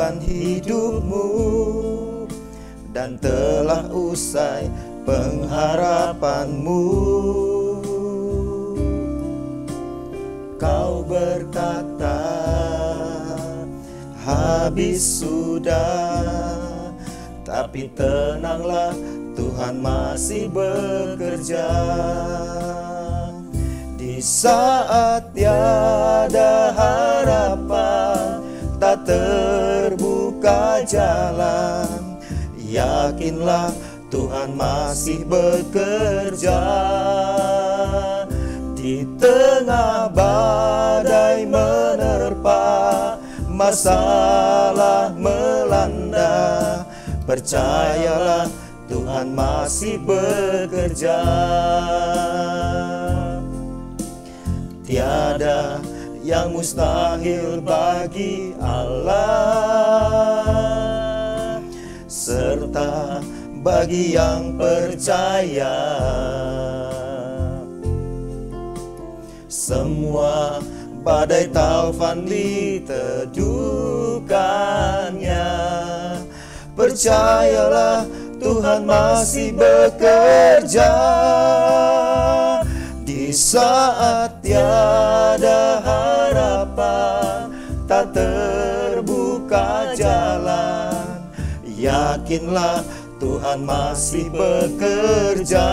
beban hidupmu dan telah usai pengharapanmu. Kau berkata, habis sudah, tapi tenanglah, Tuhan masih bekerja. Di saat tiada harapan, tak terbuka jalan, yakinlah Tuhan masih bekerja. Di tengah badai menerpa, masalah melanda, percayalah Tuhan masih bekerja. Tiada yang mustahil bagi Allah, serta bagi yang percaya. Semua badai taufan diteduhkannya, percayalah Tuhan masih bekerja. Di saat tiada harapan, tak terbuka jalan, yakinlah Tuhan masih bekerja.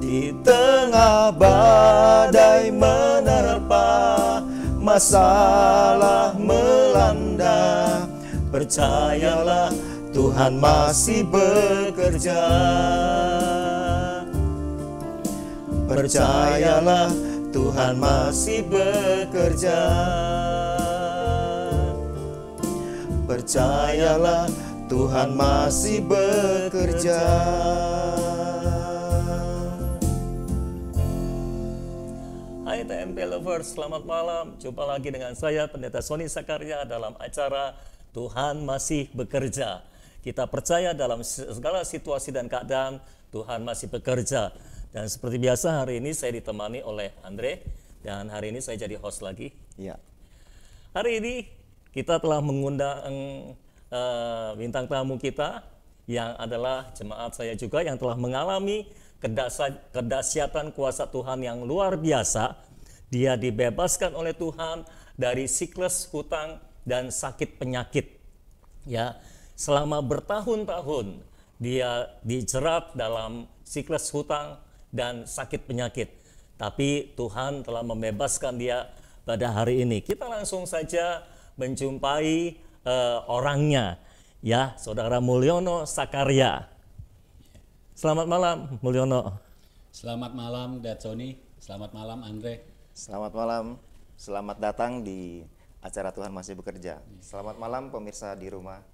Di tengah badai menerpa, masalah melanda, percayalah Tuhan masih bekerja. Percayalah Tuhan masih bekerja. Percayalah Tuhan masih bekerja. Hai TMP Lovers, selamat malam. Jumpa lagi dengan saya Pendeta Sony Sakarya dalam acara Tuhan Masih Bekerja. Kita percaya dalam segala situasi dan keadaan Tuhan masih bekerja. Dan seperti biasa hari ini saya ditemani oleh Andre, dan hari ini saya jadi host lagi. Ya. Hari ini kita telah mengundang bintang tamu kita yang adalah jemaat saya juga yang telah mengalami kedahsyatan kuasa Tuhan yang luar biasa. Dia dibebaskan oleh Tuhan dari siklus hutang dan sakit penyakit. Ya, selama bertahun-tahun dia dijerat dalam siklus hutang dan sakit penyakit. Tapi Tuhan telah membebaskan dia pada hari ini. Kita langsung saja menjumpai orangnya, ya, Saudara Mulyono Sakarya. Selamat malam, Mulyono. Selamat malam, Dad Sony. Selamat malam, Andre. Selamat malam, selamat datang di acara Tuhan Masih Bekerja. Selamat malam pemirsa di rumah.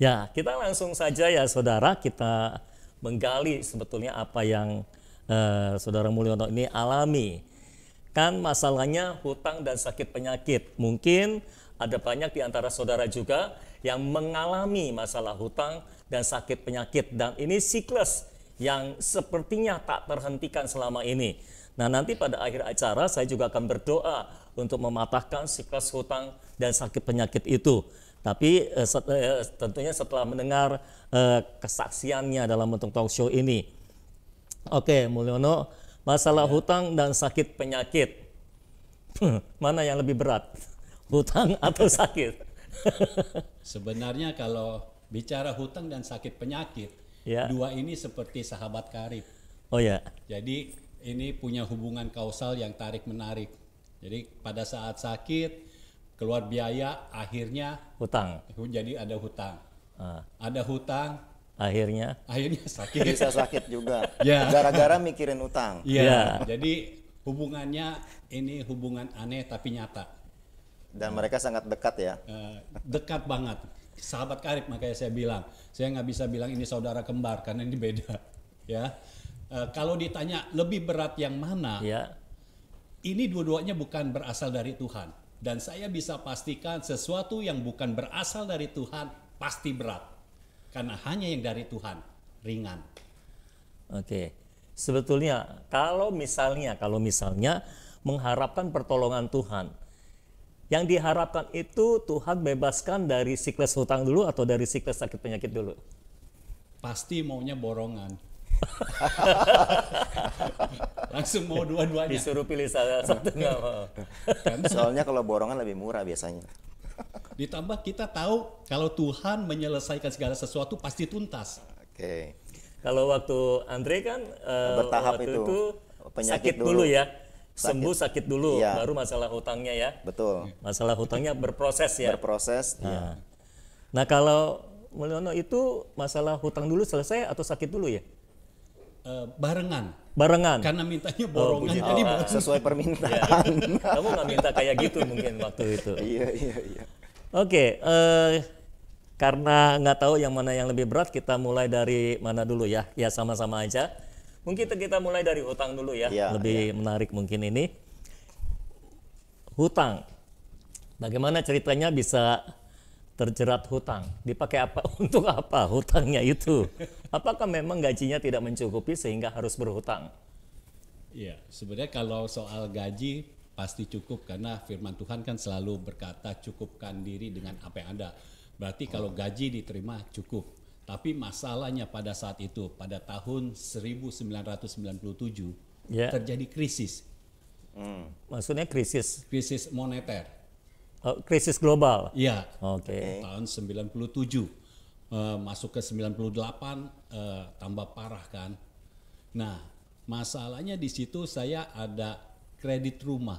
Ya, kita langsung saja ya saudara, kita menggali sebetulnya apa yang Saudara Mulyono ini alami. Kan masalahnya hutang dan sakit penyakit. Mungkin ada banyak di antara saudara juga yang mengalami masalah hutang dan sakit penyakit. Dan ini siklus yang sepertinya tak terhentikan selama ini. Nah, nanti pada akhir acara saya juga akan berdoa untuk mematahkan siklus hutang dan sakit penyakit itu. Tapi tentunya setelah mendengar kesaksiannya dalam bentuk talk show ini. Oke, Mulyono, masalah hutang dan sakit penyakit. Mana yang lebih berat? Hutang atau sakit? Sebenarnya kalau bicara hutang dan sakit penyakit, Ya. dua ini seperti sahabat karib. Oh ya. Jadi ini punya hubungan kausal yang tarik-menarik. Jadi pada saat sakit, keluar biaya, akhirnya Hutang. jadi ada hutang. Ah, Ada hutang, akhirnya. sakit. Bisa sakit juga, Ya. gara-gara mikirin utang. Iya, jadi hubungannya ini hubungan aneh tapi nyata. Dan mereka sangat dekat ya. Dekat banget, sahabat karib, makanya saya bilang, saya nggak bisa bilang ini saudara kembar karena ini beda, ya. Kalau ditanya lebih berat yang mana, Ya. ini dua-duanya bukan berasal dari Tuhan, dan saya bisa pastikan sesuatu yang bukan berasal dari Tuhan pasti berat, karena hanya yang dari Tuhan ringan. Oke. Sebetulnya kalau misalnya mengharapkan pertolongan Tuhan, Yang diharapkan itu Tuhan bebaskan dari siklus hutang dulu atau dari siklus sakit penyakit dulu? Pasti maunya borongan. Langsung mau dua-duanya. Disuruh pilih salah satu nggak mau. Soalnya kalau borongan lebih murah biasanya. Ditambah kita tahu kalau Tuhan menyelesaikan segala sesuatu pasti tuntas. Oke. Kalau waktu Andre kan Bertahap waktu itu. Penyakit sakit dulu ya, Sakit. sembuh sakit dulu, Iya. baru masalah hutangnya ya. Betul. Masalah hutangnya berproses ya. Berproses. Iya. Nah kalau Mulyono itu masalah hutang dulu selesai atau sakit dulu ya? Barengan. Barengan. Karena mintanya borongan. begitu. Jadi Sesuai permintaan. Kamu nggak minta kayak gitu mungkin waktu itu. Iya, iya, iya. Oke, karena nggak tahu yang mana yang lebih berat, kita mulai dari mana dulu ya? Ya sama-sama aja. Mungkin kita mulai dari hutang dulu ya, Iya, lebih menarik mungkin ini. Hutang, bagaimana ceritanya bisa terjerat hutang? Dipakai apa? Untuk apa hutangnya itu? Apakah memang gajinya tidak mencukupi sehingga harus berhutang? Iya, sebenarnya kalau soal gaji pasti cukup karena firman Tuhan kan selalu berkata cukupkan diri dengan apa yang ada. Berarti kalau gaji diterima cukup. Tapi masalahnya pada saat itu, pada tahun 1997 Ya. terjadi krisis, Maksudnya krisis, krisis moneter. krisis global. Iya, Oke. tahun 97 masuk ke 98 tambah parah kan. Nah, masalahnya di situ saya ada kredit rumah.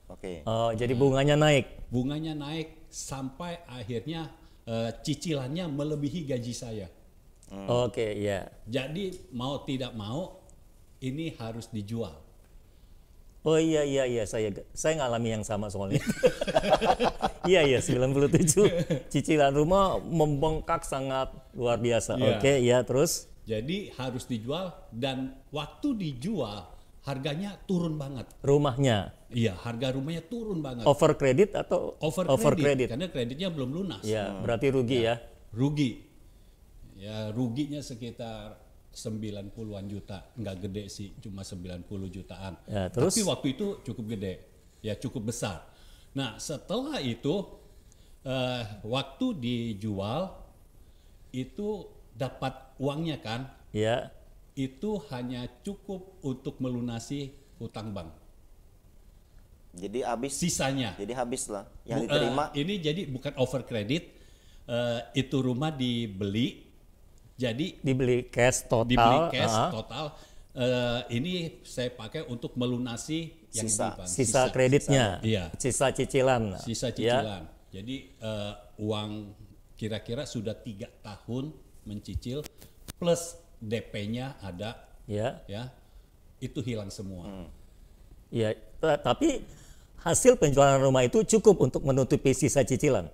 Oke. Oh, jadi bunganya naik. Bunganya naik sampai akhirnya cicilannya melebihi gaji saya. Oke, ya. Jadi mau tidak mau ini harus dijual. Oh iya saya ngalami yang sama soalnya. Iya 97 cicilan rumah membengkak sangat luar biasa. Iya. Oke, ya terus Jadi harus dijual dan waktu dijual harganya turun banget. rumahnya Iya, harga rumahnya turun banget. over kredit atau Over credit? karena kreditnya belum lunas. Ya, berarti rugi ya. Rugi. Ya, ruginya sekitar 90-an juta. Nggak gede sih, cuma 90 jutaan. Ya, terus? Tapi waktu itu cukup gede. Ya, cukup besar. Nah, setelah itu waktu dijual itu dapat uangnya kan, Ya. itu hanya cukup untuk melunasi hutang bank. Jadi habis. Sisanya Jadi habis lah. Yang Bu- diterima. ini jadi bukan over credit, itu rumah dibeli, jadi Dibeli cash total. dibeli cash ah, total. Ini saya pakai untuk melunasi yang Sisa. di bank. sisa kreditnya. Iya. Sisa cicilan. Sisa Ya. cicilan. Jadi uang kira-kira sudah 3 tahun mencicil plus DP-nya ada, Ya. ya itu hilang semua. Ya, tapi hasil penjualan rumah itu cukup untuk menutupi sisa cicilan.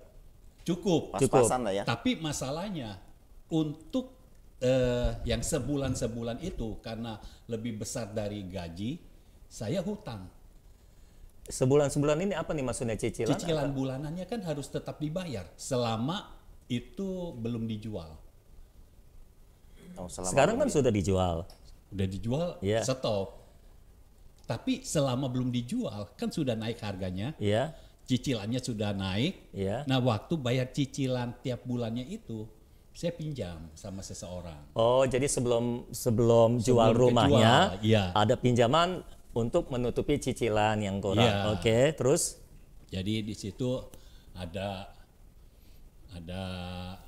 Cukup. Pas-pasan lah ya. Tapi masalahnya untuk yang sebulan-sebulan itu karena lebih besar dari gaji, saya hutang. Sebulan-sebulan ini apa nih maksudnya cicilan? Cicilan bulanannya kan harus tetap dibayar selama itu belum dijual. Oh, selama Sekarang kan belum sudah dijual. Udah dijual, Iya. stop. Tapi selama belum dijual kan sudah naik harganya, Ya. cicilannya sudah naik. Ya. Nah, waktu bayar cicilan tiap bulannya itu saya pinjam sama seseorang. Oh, jadi sebelum jual rumahnya kejual, iya. ada pinjaman untuk menutupi cicilan yang kurang. Iya. Oke, terus Jadi di situ ada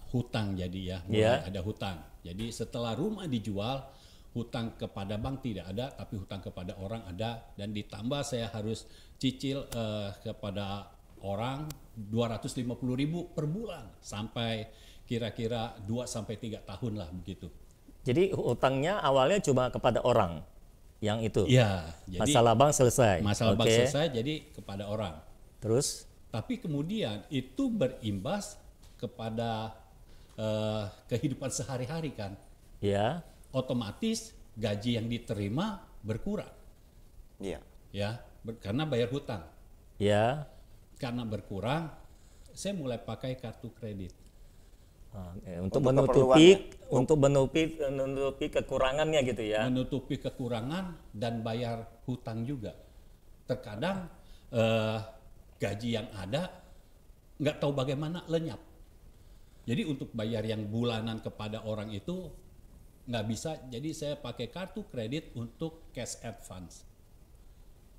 hutang jadi ya, mulai Iya. ada hutang. Jadi setelah rumah dijual, hutang kepada bank tidak ada, tapi hutang kepada orang ada, dan ditambah saya harus cicil kepada orang 250.000 per bulan sampai kira-kira 2 sampai 3 tahun lah begitu. jadi hutangnya awalnya cuma kepada orang yang itu. Iya, jadi Masalah bank selesai. masalah bank Oke. selesai jadi kepada orang. Terus Tapi kemudian itu berimbas kepada kehidupan sehari-hari kan. ya, Otomatis gaji yang diterima berkurang Iya. ya, karena bayar hutang. ya. Karena berkurang, saya mulai pakai kartu kredit. Oke, untuk keperluan menutupi kekurangannya gitu ya. Menutupi kekurangan dan bayar hutang juga. Terkadang gaji yang ada nggak tahu bagaimana lenyap. Jadi untuk bayar yang bulanan kepada orang itu nggak bisa. Jadi saya pakai kartu kredit untuk cash advance.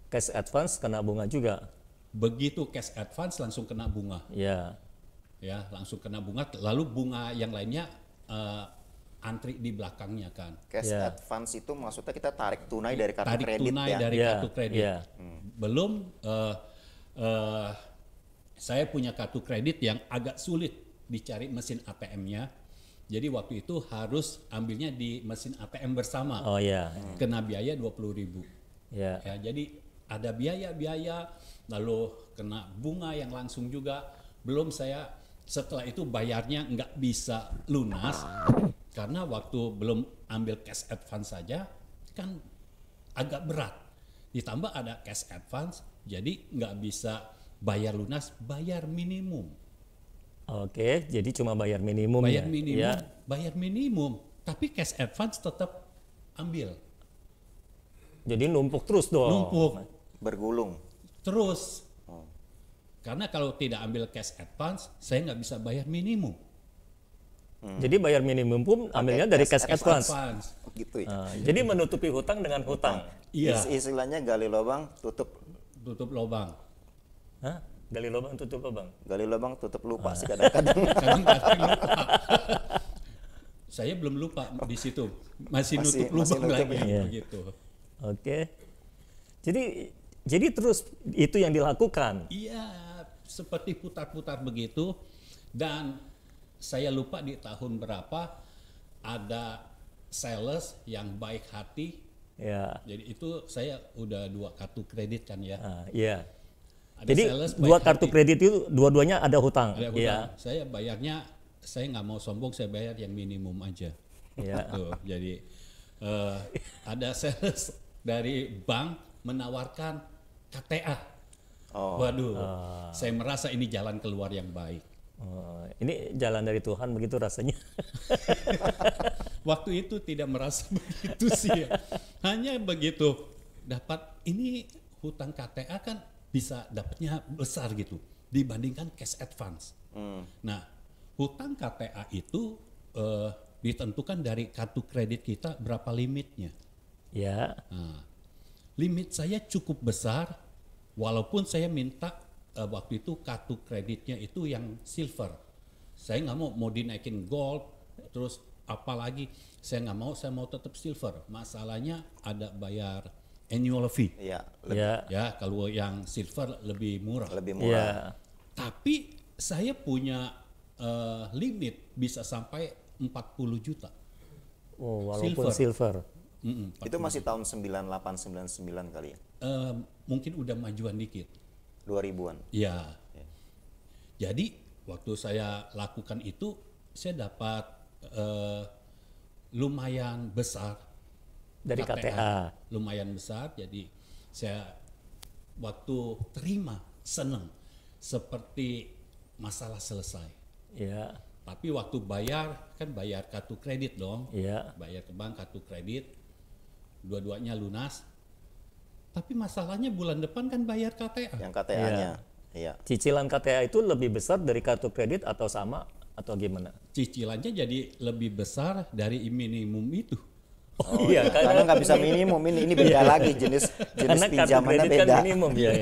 Cash advance kena bunga juga. Begitu cash advance langsung kena bunga. Ya. Ya, langsung kena bunga. Lalu bunga yang lainnya antri di belakangnya kan. Cash Ya. advance itu maksudnya kita tarik tunai dari kartu Tarik kredit tunai ya. dari Ya, kartu kredit. ya. Belum saya punya kartu kredit yang agak sulit dicari mesin ATM-nya. Jadi waktu itu harus ambilnya di mesin ATM bersama. Oh ya. Kena biaya 20.000. Ya. Ya, jadi ada biaya-biaya, lalu kena bunga yang langsung juga. Belum saya setelah itu bayarnya nggak bisa lunas karena waktu belum ambil cash advance saja kan agak berat. Ditambah ada cash advance, jadi nggak bisa bayar lunas, bayar minimum. Oke, jadi cuma bayar minimum Bayar ya. minimum, Ya. bayar minimum. Tapi cash advance tetap ambil, Jadi numpuk terus dong. numpuk Bergulung. terus. Oh. Karena kalau tidak ambil cash advance, saya nggak bisa bayar minimum. Jadi bayar minimum pun ambilnya dari cash advance. Gitu ya. Jadi menutupi hutang dengan hutang. Iya, Istilahnya gali lubang, tutup. tutup lubang. Hah? Gali lubang tutup lubang. Gali lubang, tutup lupa sih kadang-kadang. Kadang-kadang lupa. Saya belum lupa di situ. Masih nutup masih lubang nutup, lagi ya. begitu. Oke. Jadi terus itu yang dilakukan. Iya, seperti putar-putar begitu. Dan saya lupa di tahun berapa ada sales yang baik hati. Ya. Jadi itu saya udah 2 kartu kredit kan ya. Iya. Ada Jadi sales dua baik kartu hati. kredit itu dua-duanya ada hutang. Ada Iya. hutang. Saya bayarnya, saya nggak mau sombong, saya bayar yang minimum aja. Iya. Tuh, jadi ada sales dari bank menawarkan KTA. Oh. Waduh, saya merasa ini jalan keluar yang baik. Oh, ini jalan dari Tuhan begitu rasanya. Waktu itu tidak merasa begitu sih. Hanya begitu dapat ini hutang KTA kan bisa dapatnya besar gitu dibandingkan cash advance. Nah, hutang KTA itu ditentukan dari kartu kredit kita berapa limitnya. Ya. Nah, limit saya cukup besar, walaupun saya minta waktu itu kartu kreditnya itu yang silver. Saya nggak mau dinaikin gold, terus apalagi saya nggak mau, saya mau tetap silver. Masalahnya ada bayar annual fee. Iya, Ya. Ya, kalau yang silver lebih murah. lebih Ya. murah. Tapi saya punya limit bisa sampai 40 juta. Oh, walaupun silver. Itu masih tahun 98 99 kali ya. Mungkin udah majuan dikit. 2000-an. Ya. Jadi waktu saya lakukan itu, saya dapat lumayan besar Dari KTA. lumayan besar. Jadi saya waktu terima seneng, seperti masalah selesai. Ya. Tapi waktu bayar kan bayar kartu kredit dong, Ya. bayar ke bank kartu kredit, dua-duanya lunas. Tapi masalahnya bulan depan kan bayar KTA. Yang KTA-nya. Iya. Cicilan KTA itu lebih besar dari kartu kredit atau sama atau gimana? Cicilannya jadi lebih besar dari minimum itu. Oh, iya, Karena nggak bisa minimum, ini beda lagi jenis karena kartu pinjamannya kredit kan beda. minimum ya.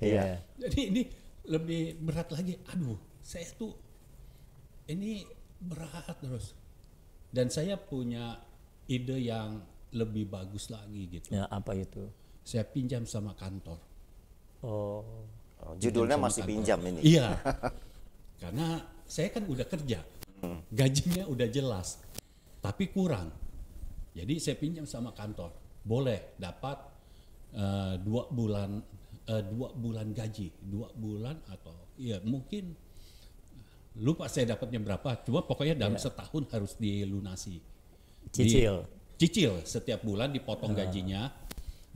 Iya. Jadi ini lebih berat lagi. Aduh, saya tuh ini berat terus. Dan saya punya ide yang lebih bagus lagi gitu. Ya, apa itu? Saya pinjam sama kantor. Oh. Oh, judulnya Pinjam sama masih kantor. pinjam ini. Iya. Karena saya kan udah kerja. Gajinya udah jelas. Tapi kurang. Jadi saya pinjam sama kantor. Boleh dapat 2 bulan 2 bulan gaji, 2 bulan atau ya mungkin lupa saya dapatnya berapa. Cuma pokoknya dalam setahun harus dilunasi. Cicil. Cicil setiap bulan dipotong gajinya.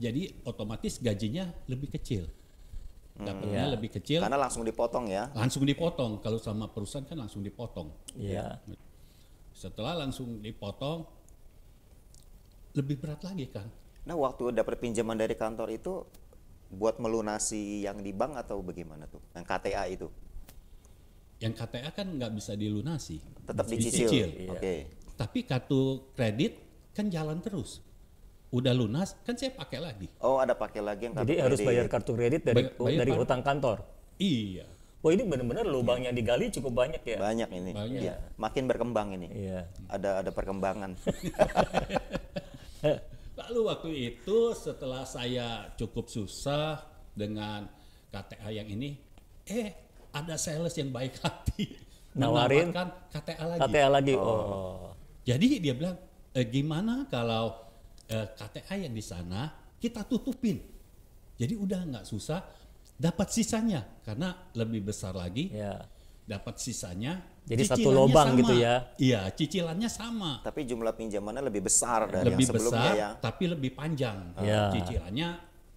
Jadi otomatis gajinya lebih kecil. Dapatnya Iya. lebih kecil. Karena langsung dipotong ya. Langsung dipotong. Kalau sama perusahaan kan langsung dipotong. Iya. Setelah langsung dipotong, lebih berat lagi kan. Nah, waktu dapat pinjaman dari kantor itu buat melunasi yang di bank atau bagaimana tuh? Yang KTA itu Yang KTA kan nggak bisa dilunasi. tetap dicicil. Iya. Oke. Tapi kartu kredit kan jalan terus. Udah lunas kan saya pakai lagi. Oh, ada pakai lagi yang kartu Jadi harus kredit. bayar kartu kredit dari Bayar dari par- hutang kantor. Iya. Wah ini benar-benar lubang yang digali cukup banyak ya. Banyak ini. Banyak. Iya. Makin berkembang ini. Iya. Ada perkembangan. Lalu waktu itu setelah saya cukup susah dengan KTA yang ini, ada sales yang baik hati Nawarin menawarkan KTA lagi. KTA lagi. Oh. Jadi dia bilang, gimana kalau KTA yang di sana kita tutupin. Jadi udah nggak susah, dapat sisanya karena lebih besar lagi. Ya. Dapat sisanya. Jadi satu cicilannya lubang sama. gitu ya. Iya, cicilannya sama. Tapi jumlah pinjamannya lebih besar dari Lebih yang sebelumnya besar ya. tapi lebih panjang. Ya. Cicilannya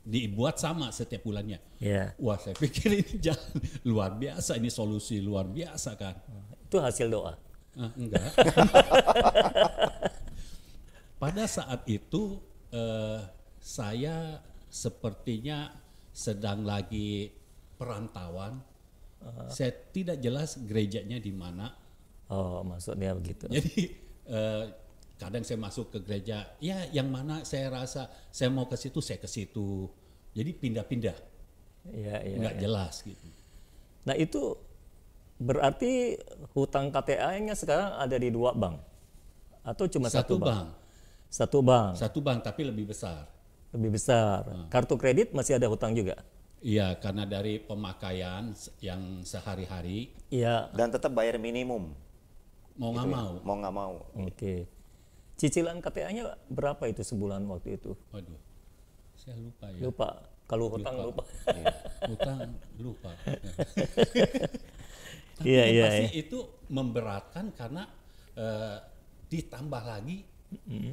dibuat sama setiap bulannya. Ya. Wah, saya pikir ini jalan luar biasa, ini solusi luar biasa kan. Itu hasil doa. Enggak. Pada saat itu saya sepertinya sedang lagi perantauan. Saya tidak jelas gerejanya di mana. Oh, maksudnya begitu. Jadi kadang saya masuk ke gereja, ya yang mana saya rasa saya mau ke situ, saya ke situ. Jadi pindah-pindah, Iya, iya. nggak jelas gitu. Nah, itu berarti hutang KTA-nya sekarang ada di 2 bank atau cuma satu bank? Satu bank. Satu bank tapi lebih besar. Lebih besar. Kartu kredit masih ada hutang juga? Iya, karena dari pemakaian yang sehari-hari Iya. Dan tetap bayar minimum. mau nggak mau. Mau nggak mau. Oke. Cicilan KTA-nya berapa itu sebulan waktu itu? Waduh, saya lupa ya. Lupa. Kalau hutang lupa. Iya, utang lupa. Tapi Iya, yang iya, pasti itu memberatkan karena ditambah lagi.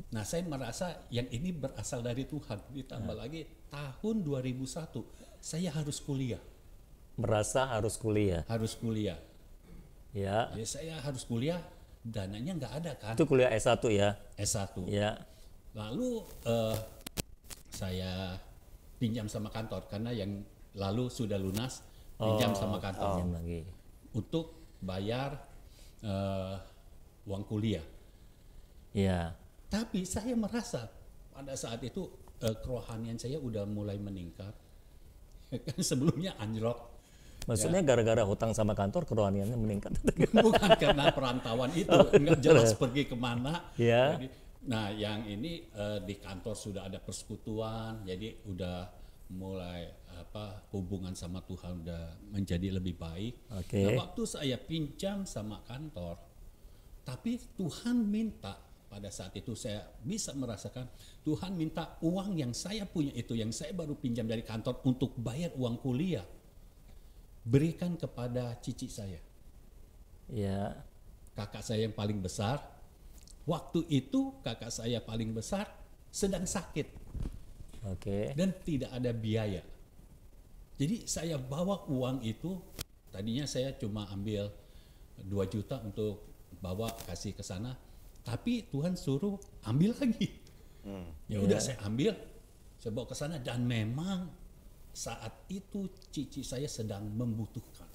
Nah, saya merasa yang ini berasal dari Tuhan. Ditambah lagi tahun 2001 saya harus kuliah. Merasa harus kuliah. Harus kuliah. Ya. Ya, saya harus kuliah, dananya nggak ada kan. Itu kuliah S1 ya. S1. Ya. Lalu saya pinjam sama kantor karena yang lalu sudah lunas, pinjam sama kantor Pinjam lagi. untuk bayar uang kuliah. Ya. Tapi saya merasa pada saat itu kerohanian saya udah mulai meningkat. Kan sebelumnya anjlok. Maksudnya gara-gara hutang sama kantor kerohaniannya meningkat. Bukan karena perantauan itu, nggak jelas pergi kemana. Ya. Jadi, nah, yang ini di kantor sudah ada persekutuan, jadi udah mulai hubungan sama Tuhan udah menjadi lebih baik. Oke. Nah, waktu saya pinjam sama kantor, tapi Tuhan minta pada saat itu saya bisa merasakan Tuhan minta uang yang saya punya itu, yang saya baru pinjam dari kantor untuk bayar uang kuliah, berikan kepada cici saya. Ya. Kakak saya yang paling besar. Waktu itu kakak saya paling besar sedang sakit Oke. dan tidak ada biaya. Jadi saya bawa uang itu, tadinya saya cuma ambil 2 juta untuk bawa kasih ke sana, tapi Tuhan suruh ambil lagi. Ya udah saya ambil, saya bawa ke sana dan memang saat itu cici saya sedang membutuhkan.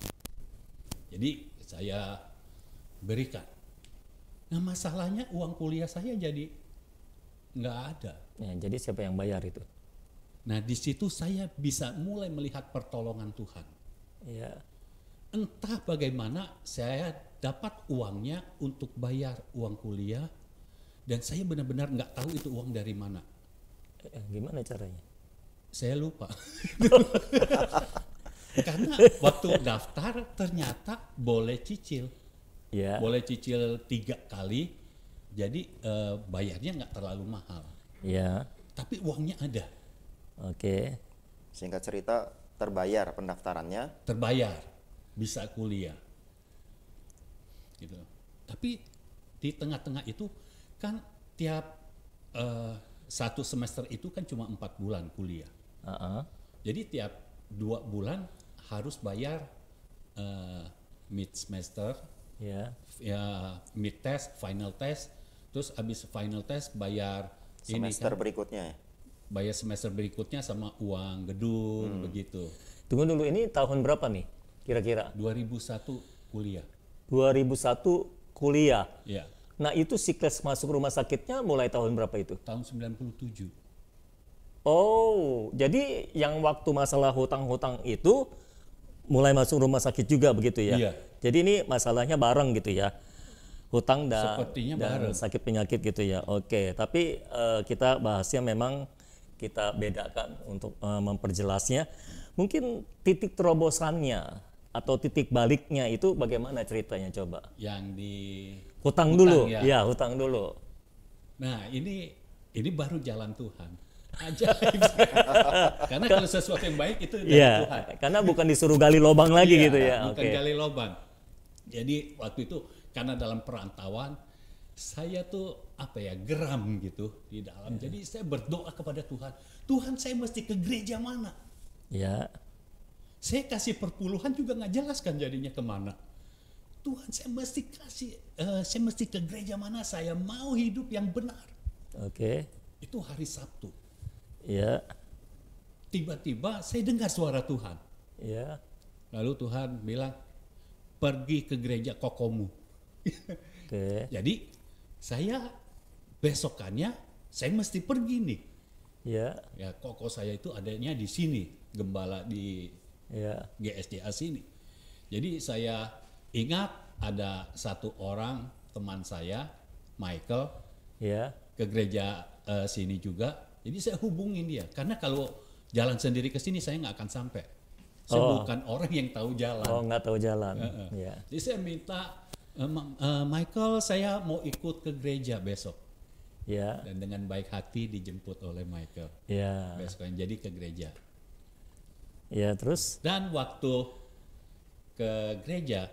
Jadi saya berikan. Nah, masalahnya uang kuliah saya jadi nggak ada. Ya, jadi siapa yang bayar itu? Nah, di situ saya bisa mulai melihat pertolongan Tuhan. Ya. Entah bagaimana saya dapat uangnya untuk bayar uang kuliah dan saya benar-benar nggak tahu itu uang dari mana. Gimana caranya? Saya lupa. Karena waktu daftar ternyata boleh cicil. Ya. Boleh cicil 3 kali, jadi bayarnya nggak terlalu mahal. Ya. Tapi uangnya ada, Oke. Singkat cerita terbayar pendaftarannya. terbayar, bisa kuliah. Gitu. Tapi di tengah-tengah itu kan tiap 1 semester itu kan cuma 4 bulan kuliah. Jadi tiap 2 bulan harus bayar mid semester, Ya. ya mid test, final test, terus habis final test bayar Semester ini kan, berikutnya ya. bayar semester berikutnya sama uang gedung begitu. Tunggu dulu, ini tahun berapa nih kira-kira? 2001 kuliah. 2001 kuliah. Ya, Nah itu siklus masuk rumah sakitnya mulai tahun berapa itu? tahun 97. Oh, jadi yang waktu masalah hutang-hutang itu mulai masuk rumah sakit juga begitu ya? Iya. Jadi ini masalahnya bareng gitu ya? Hutang Sepertinya dan bareng. sakit penyakit gitu ya? Oke, tapi kita bahasnya memang kita bedakan untuk memperjelasnya. Mungkin titik terobosannya atau titik baliknya itu bagaimana ceritanya coba? Yang di Hutang dulu, ya. ya hutang dulu. Nah, ini baru jalan Tuhan. Ajaib. Karena kalau sesuatu yang baik itu dari Iya, Tuhan. karena bukan disuruh gali lubang lagi Iya, gitu ya. Bukan Oke. gali lubang. Jadi waktu itu karena dalam perantauan saya tuh geram gitu di dalam. Jadi saya berdoa kepada Tuhan. Tuhan, saya mesti ke gereja mana? Ya, Saya kasih perpuluhan juga nggak jelas kan jadinya kemana. Tuhan, saya mesti ke gereja mana? Saya mau hidup yang benar. oke. Itu hari Sabtu. Ya, Tiba-tiba saya dengar suara Tuhan. ya, Lalu Tuhan bilang, pergi ke gereja kokomu. oke. Jadi saya besokannya saya mesti pergi nih. Ya, Ya, koko saya itu adanya di sini, gembala di ya, GSJA sini. Jadi saya ingat ada satu orang teman saya, Michael, ya. ke gereja sini juga. Jadi saya hubungin dia, karena kalau jalan sendiri ke sini saya nggak akan sampai. Saya bukan orang yang tahu jalan. Oh, nggak tahu jalan. Ya, Jadi saya minta, Michael, saya mau ikut ke gereja besok. ya, Dan dengan baik hati dijemput oleh Michael. ya, Besoknya jadi ke gereja. ya. Terus, Dan waktu ke gereja,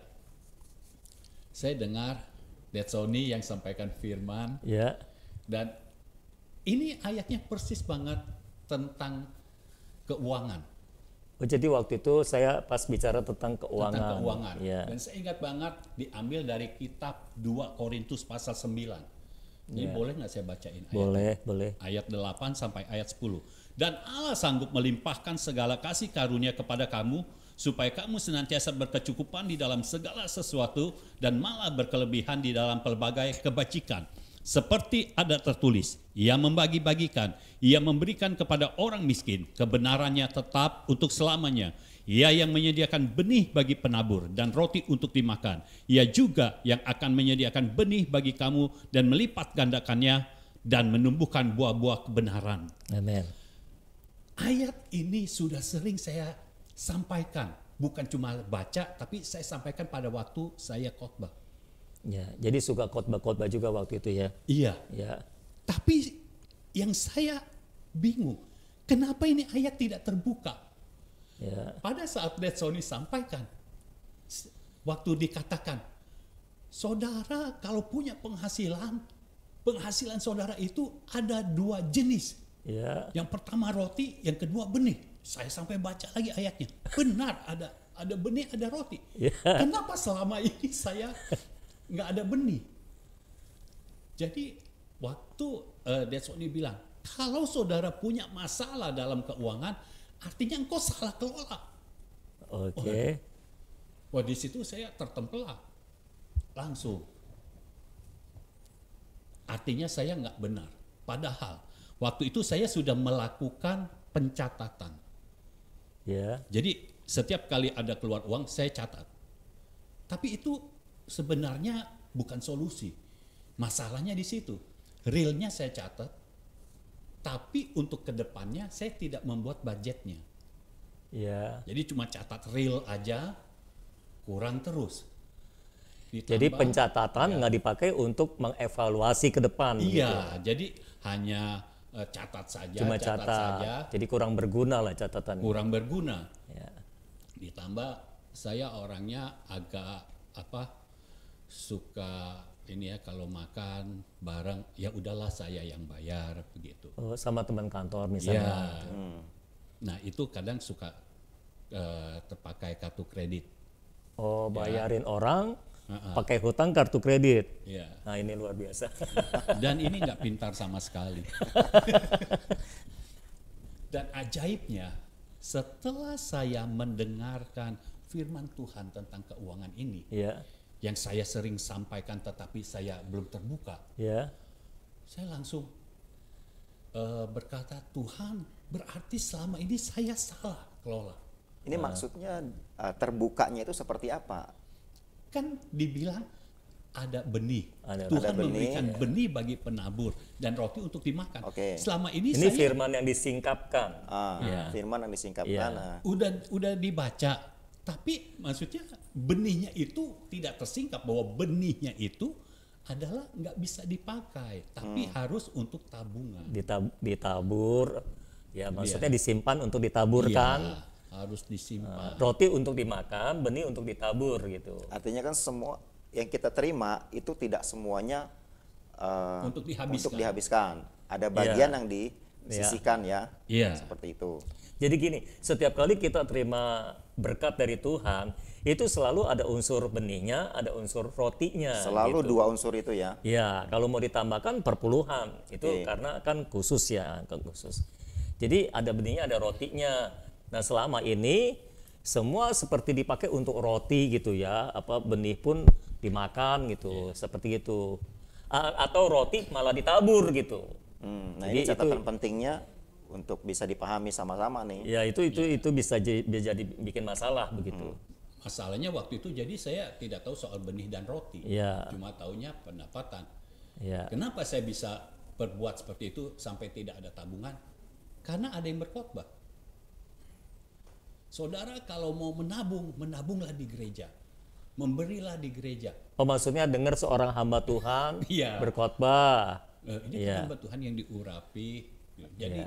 saya dengar Dad Sony yang sampaikan firman. ya, Dan ini ayatnya persis banget tentang keuangan. oh, jadi waktu itu saya pas bicara tentang keuangan. Tentang keuangan. Ya, Dan saya ingat banget diambil dari kitab 2 Korintus pasal 9. Jadi boleh nggak saya bacain ayat? boleh, boleh. Ayat 8 sampai ayat 10. Dan Allah sanggup melimpahkan segala kasih karunia kepada kamu, supaya kamu senantiasa berkecukupan di dalam segala sesuatu, dan malah berkelebihan di dalam pelbagai kebajikan. Seperti ada tertulis, ia membagi-bagikan, ia memberikan kepada orang miskin, kebenarannya tetap untuk selamanya. Ia yang menyediakan benih bagi penabur dan roti untuk dimakan. Ia juga yang akan menyediakan benih bagi kamu dan melipat gandakannya dan menumbuhkan buah-buah kebenaran. Amin. Ayat ini sudah sering saya sampaikan. Bukan cuma baca, tapi saya sampaikan pada waktu saya khotbah. Ya, jadi suka khotbah-khotbah juga waktu itu ya. Iya, Ya, tapi yang saya bingung, kenapa ini ayat tidak terbuka? ya, Pada saat Dad Sony sampaikan, waktu dikatakan, saudara kalau punya penghasilan saudara itu ada 2 jenis. ya, Yang pertama roti, yang kedua benih. Saya sampai baca lagi ayatnya. Benar, ada benih, ada roti. Ya. Kenapa selama ini saya nggak ada benih? Jadi waktu Dad Sony bilang, kalau saudara punya masalah dalam keuangan, artinya engkau salah kelola. oke. Wah, di situ saya tertempelak langsung. Artinya saya nggak benar. Padahal waktu itu saya sudah melakukan pencatatan. Ya, Jadi setiap kali ada keluar uang saya catat. Tapi itu sebenarnya bukan solusi. Masalahnya di situ. Realnya saya catat. Tapi untuk kedepannya saya tidak membuat budgetnya. ya. Jadi cuma catat real aja, kurang terus. Jadi Ditambah- pencatatan nggak dipakai untuk mengevaluasi ke depan. gitu. Iya, jadi hanya catat saja, Cuma catat catat. saja, Jadi kurang berguna lah catatan. kurang berguna. Ya. Ditambah saya orangnya agak suka ini ya, kalau makan bareng ya udahlah saya yang bayar begitu. Oh, sama teman kantor Iya. misalnya. Nah itu kadang suka terpakai kartu kredit. Oh, bayarin orang Uh-uh. pakai hutang kartu kredit. Ya. Nah, ini luar biasa. Dan ini nggak pintar sama sekali. Dan ajaibnya, setelah saya mendengarkan firman Tuhan tentang keuangan ini, Ya. yang saya sering sampaikan tetapi saya belum terbuka, Ya. saya langsung berkata, Tuhan, berarti selama ini saya salah kelola. Ini maksudnya terbukanya itu seperti apa? Kan dibilang ada benih. Ada Tuhan benih, memberikan benih bagi penabur dan roti untuk dimakan. Oke. Selama ini Ini saya firman yang disingkapkan. Ah, firman yang disingkapkan. Iya. udah dibaca, tapi maksudnya benihnya itu tidak tersingkap bahwa benihnya itu adalah nggak bisa dipakai, tapi harus untuk tabungan. Ditabur. Ya, maksudnya disimpan untuk ditaburkan. Iya, harus disimpan. Roti untuk dimakan, benih untuk ditabur gitu. Artinya kan semua yang kita terima itu tidak semuanya Untuk dihabiskan. untuk dihabiskan. Ada bagian yang disisihkan ya. Iya. Seperti itu. Jadi gini, setiap kali kita terima berkat dari Tuhan, itu selalu ada unsur benihnya, ada unsur rotinya. Selalu gitu. dua unsur itu ya. Ya, kalau mau ditambahkan perpuluhan, itu Oke. karena kan khusus ya, kan khusus. Jadi ada benihnya, ada rotinya. Nah, selama ini semua seperti dipakai untuk roti gitu ya, apa benih pun dimakan gitu, seperti itu. Atau roti malah ditabur gitu. Nah, Jadi ini catatan pentingnya untuk bisa dipahami sama-sama nih. Ya, itu bisa jadi bikin masalah begitu. Masalahnya waktu itu jadi saya tidak tahu soal benih dan roti. Iya. Cuma taunya pendapatan. Ya. Kenapa saya bisa berbuat seperti itu sampai tidak ada tabungan? Karena ada yang berkhotbah. Saudara kalau mau menabung, menabunglah di gereja. Memberilah di gereja. Oh, maksudnya dengar seorang hamba Tuhan Iya. berkhotbah. Ini Iya. kan hamba Tuhan yang diurapi. Jadi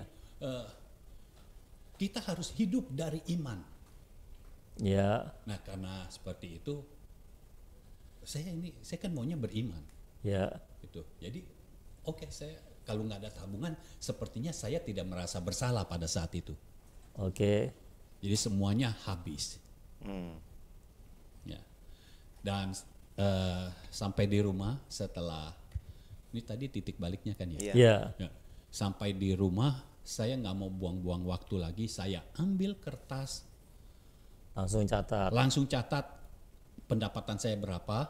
kita harus hidup dari iman. Ya, Nah karena seperti itu, saya kan maunya beriman. ya. Gitu. Jadi oke, saya kalau nggak ada tabungan, sepertinya saya tidak merasa bersalah pada saat itu. Oke. Jadi semuanya habis. Ya. Dan sampai di rumah setelah ini tadi titik baliknya kan ya. Iya. Ya. Ya. Sampai di rumah saya nggak mau buang-buang waktu lagi. Saya ambil kertas, Langsung catat. pendapatan saya berapa.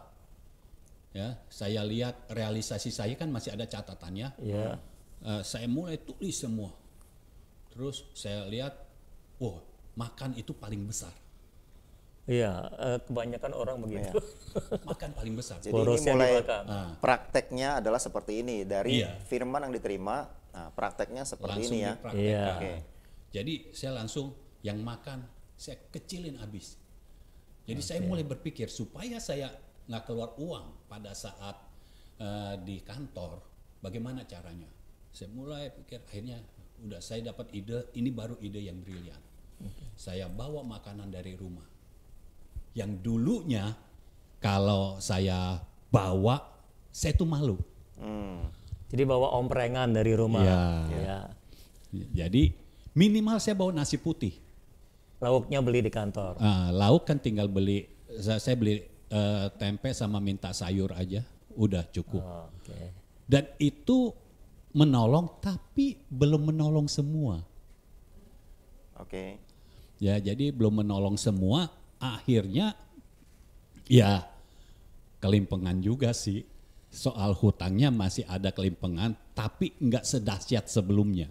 Ya, saya lihat realisasi saya kan masih ada catatannya. Ya. Saya mulai tulis semua. Terus saya lihat, wah, makan itu paling besar. Iya, kebanyakan orang begitu. Makan paling besar. Jadi Borosnya ini mulai dimakan. prakteknya adalah seperti ini dari Iya. firman yang diterima. Nah, prakteknya seperti Langsung ini ya. dipraktekkan. Iya. Oke. Jadi saya langsung yang makan saya kecilin habis. Jadi saya mulai berpikir supaya saya nggak keluar uang pada saat di kantor, bagaimana caranya? Saya mulai pikir, akhirnya udah saya dapat ide, ini baru ide yang brilian. Saya bawa makanan dari rumah. Yang dulunya kalau saya bawa, saya tuh malu. Jadi bawa omprengan dari rumah. Iya. Ya. Jadi minimal saya bawa nasi putih. Lauknya beli di kantor. Lauk kan tinggal beli, saya beli tempe sama minta sayur aja, udah cukup. Oh, oke. Dan itu menolong, tapi belum menolong semua. Oke. Ya, jadi belum menolong semua. Akhirnya, ya kelimpengan juga sih. Soal hutangnya masih ada kelimpengan, tapi nggak sedahsyat sebelumnya.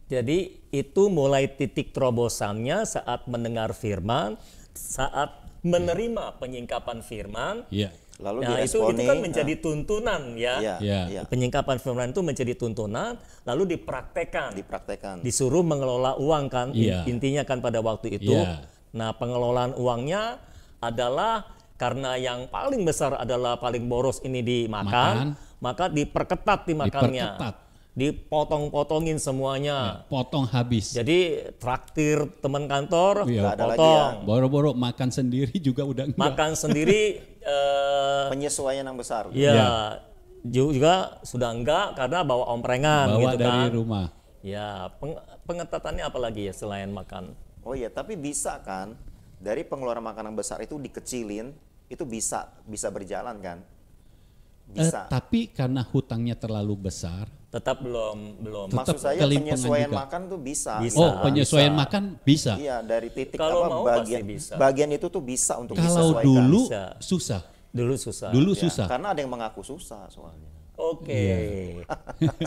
Jadi itu mulai titik terobosannya saat mendengar firman, saat menerima penyingkapan firman. Iya, Lalu Nah, itu diresponi. kan menjadi tuntunan ya. Iya, Iya. iya. Penyingkapan firman itu menjadi tuntunan, lalu dipraktekkan. Dipraktekkan. Disuruh mengelola uang kan, Iya. intinya kan pada waktu itu. Iya. Nah, pengelolaan uangnya adalah karena yang paling besar adalah paling boros ini dimakan, maka diperketat dimakannya. Diperketat. Dipotong-potongin semuanya. potong habis. Jadi traktir teman kantor, Iya. Nggak ada lagi potong. yang Boro-boro makan sendiri juga udah enggak. Makan sendiri penyesuaian yang besar. ya juga sudah enggak karena bawa omprengan Bawa gitu dari kan. rumah. Ya, pengetatannya apa lagi ya selain makan? Oh iya, tapi bisa kan dari pengeluaran makanan besar itu dikecilin, itu bisa berjalan kan? Bisa. Tapi karena hutangnya terlalu besar, tetap belum. Tetap Maksud saya kelimpangan penyesuaian juga. makan tuh bisa. Bisa. Oh, penyesuaian bisa. makan bisa. Iya, dari titik Kalau apa mau bagian pasti bisa. bagian itu tuh bisa untuk Kalau disesuaikan. dulu Bisa. susah. Dulu susah. Dulu Ya, susah. karena ada yang mengaku susah soalnya. Oke.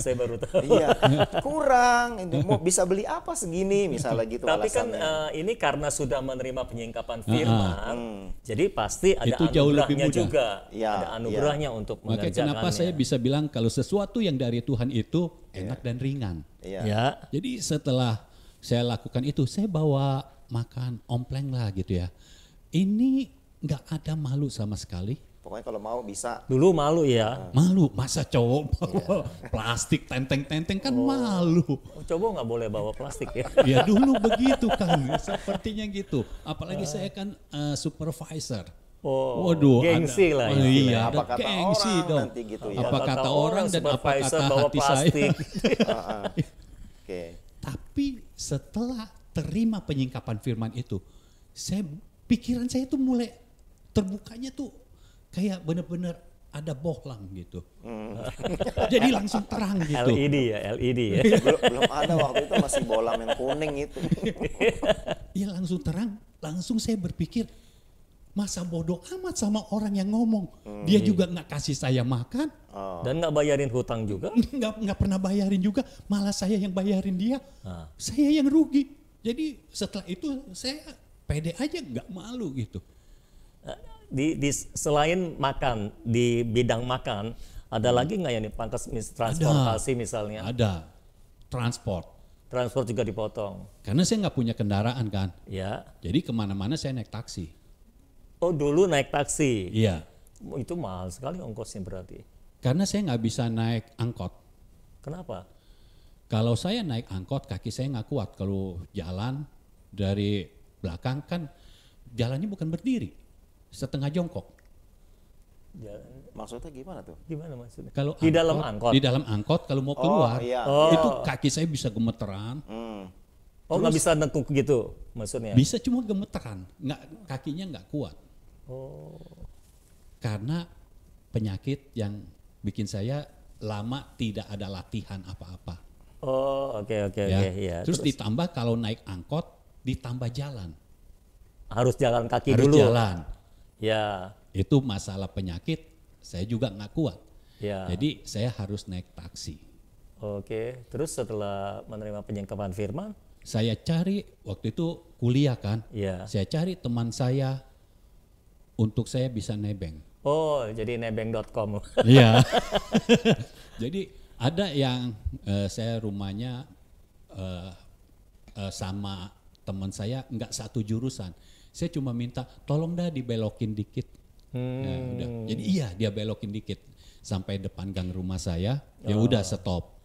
Saya baru tahu. Iya, kurang. Itu mau bisa beli apa segini misalnya gitu Tapi kan alasannya. ini karena sudah menerima penyingkapan firman, jadi pasti ada Itu jauh lebih anugerahnya mudah. juga. Iya, Ada anugerahnya untuk Makanya kenapa mengerjakannya. saya bisa bilang kalau sesuatu yang dari Tuhan itu enak dan ringan. Iya. Ya. Jadi setelah saya lakukan itu, saya bawa makan ompleng lah gitu ya. Ini nggak ada malu sama sekali. Pokoknya kalau mau bisa. Dulu malu ya. Malu, masa cowok bawa plastik tenteng-tenteng kan malu. Oh, coba nggak boleh bawa plastik ya. Ya dulu begitu kan, sepertinya gitu. Apalagi saya kan supervisor. Oh, Waduh, gengsi ada, lah oh, istilahnya. iya, Apa ada kata gengsi orang dong. nanti gitu ya. Apa kata orang dan apa supervisor kata bawa hati plastik. saya. Oke. Tapi setelah terima penyingkapan firman itu, pikiran saya tuh mulai terbukanya tuh kayak bener-bener ada bohlang gitu. Jadi langsung terang gitu. LED ya. belum ada waktu itu masih bolam yang kuning itu. Iya langsung terang, langsung saya berpikir masa bodoh amat sama orang yang ngomong. Dia juga nggak kasih saya makan, Dan nggak bayarin hutang juga. nggak pernah bayarin juga, malah saya yang bayarin dia. Saya yang rugi. Jadi setelah itu saya pede aja, nggak malu gitu. Selain makan di bidang makan, ada lagi nggak yang pangkas transportasi misalnya? Ada transport. Transport juga dipotong. Karena saya nggak punya kendaraan kan. Ya. Jadi kemana-mana saya naik taksi. Oh dulu naik taksi. Iya. Oh, itu mahal sekali ongkosnya berarti. Karena saya nggak bisa naik angkot. Kenapa? Kalau saya naik angkot kaki saya nggak kuat. Kalau jalan dari belakang kan jalannya bukan berdiri, setengah jongkok. Maksudnya gimana tuh? Gimana maksudnya? Kalau Di dalam angkot? Di dalam angkot kalau mau keluar, iya. itu kaki saya bisa gemeteran. Oh nggak bisa nekuk gitu maksudnya? Bisa cuma gemeteran, kakinya nggak kuat. Oh. Karena penyakit yang bikin saya lama tidak ada latihan apa-apa. Oh oke ya. Terus ditambah kalau naik angkot ditambah jalan. Harus jalan kaki Harus dulu. jalan. Ya. Itu masalah penyakit saya juga nggak kuat. Ya. Jadi saya harus naik taksi. Oke. Terus setelah menerima penyingkapan firman? Saya cari waktu itu kuliah kan. Ya. Saya cari teman saya untuk saya bisa nebeng. Oh jadi nebeng.com. Iya. Jadi ada yang saya rumahnya sama teman saya nggak satu jurusan. Saya cuma minta tolong dah dibelokin dikit. Ya, udah. Jadi iya dia belokin dikit sampai depan gang rumah saya. Ya udah stop.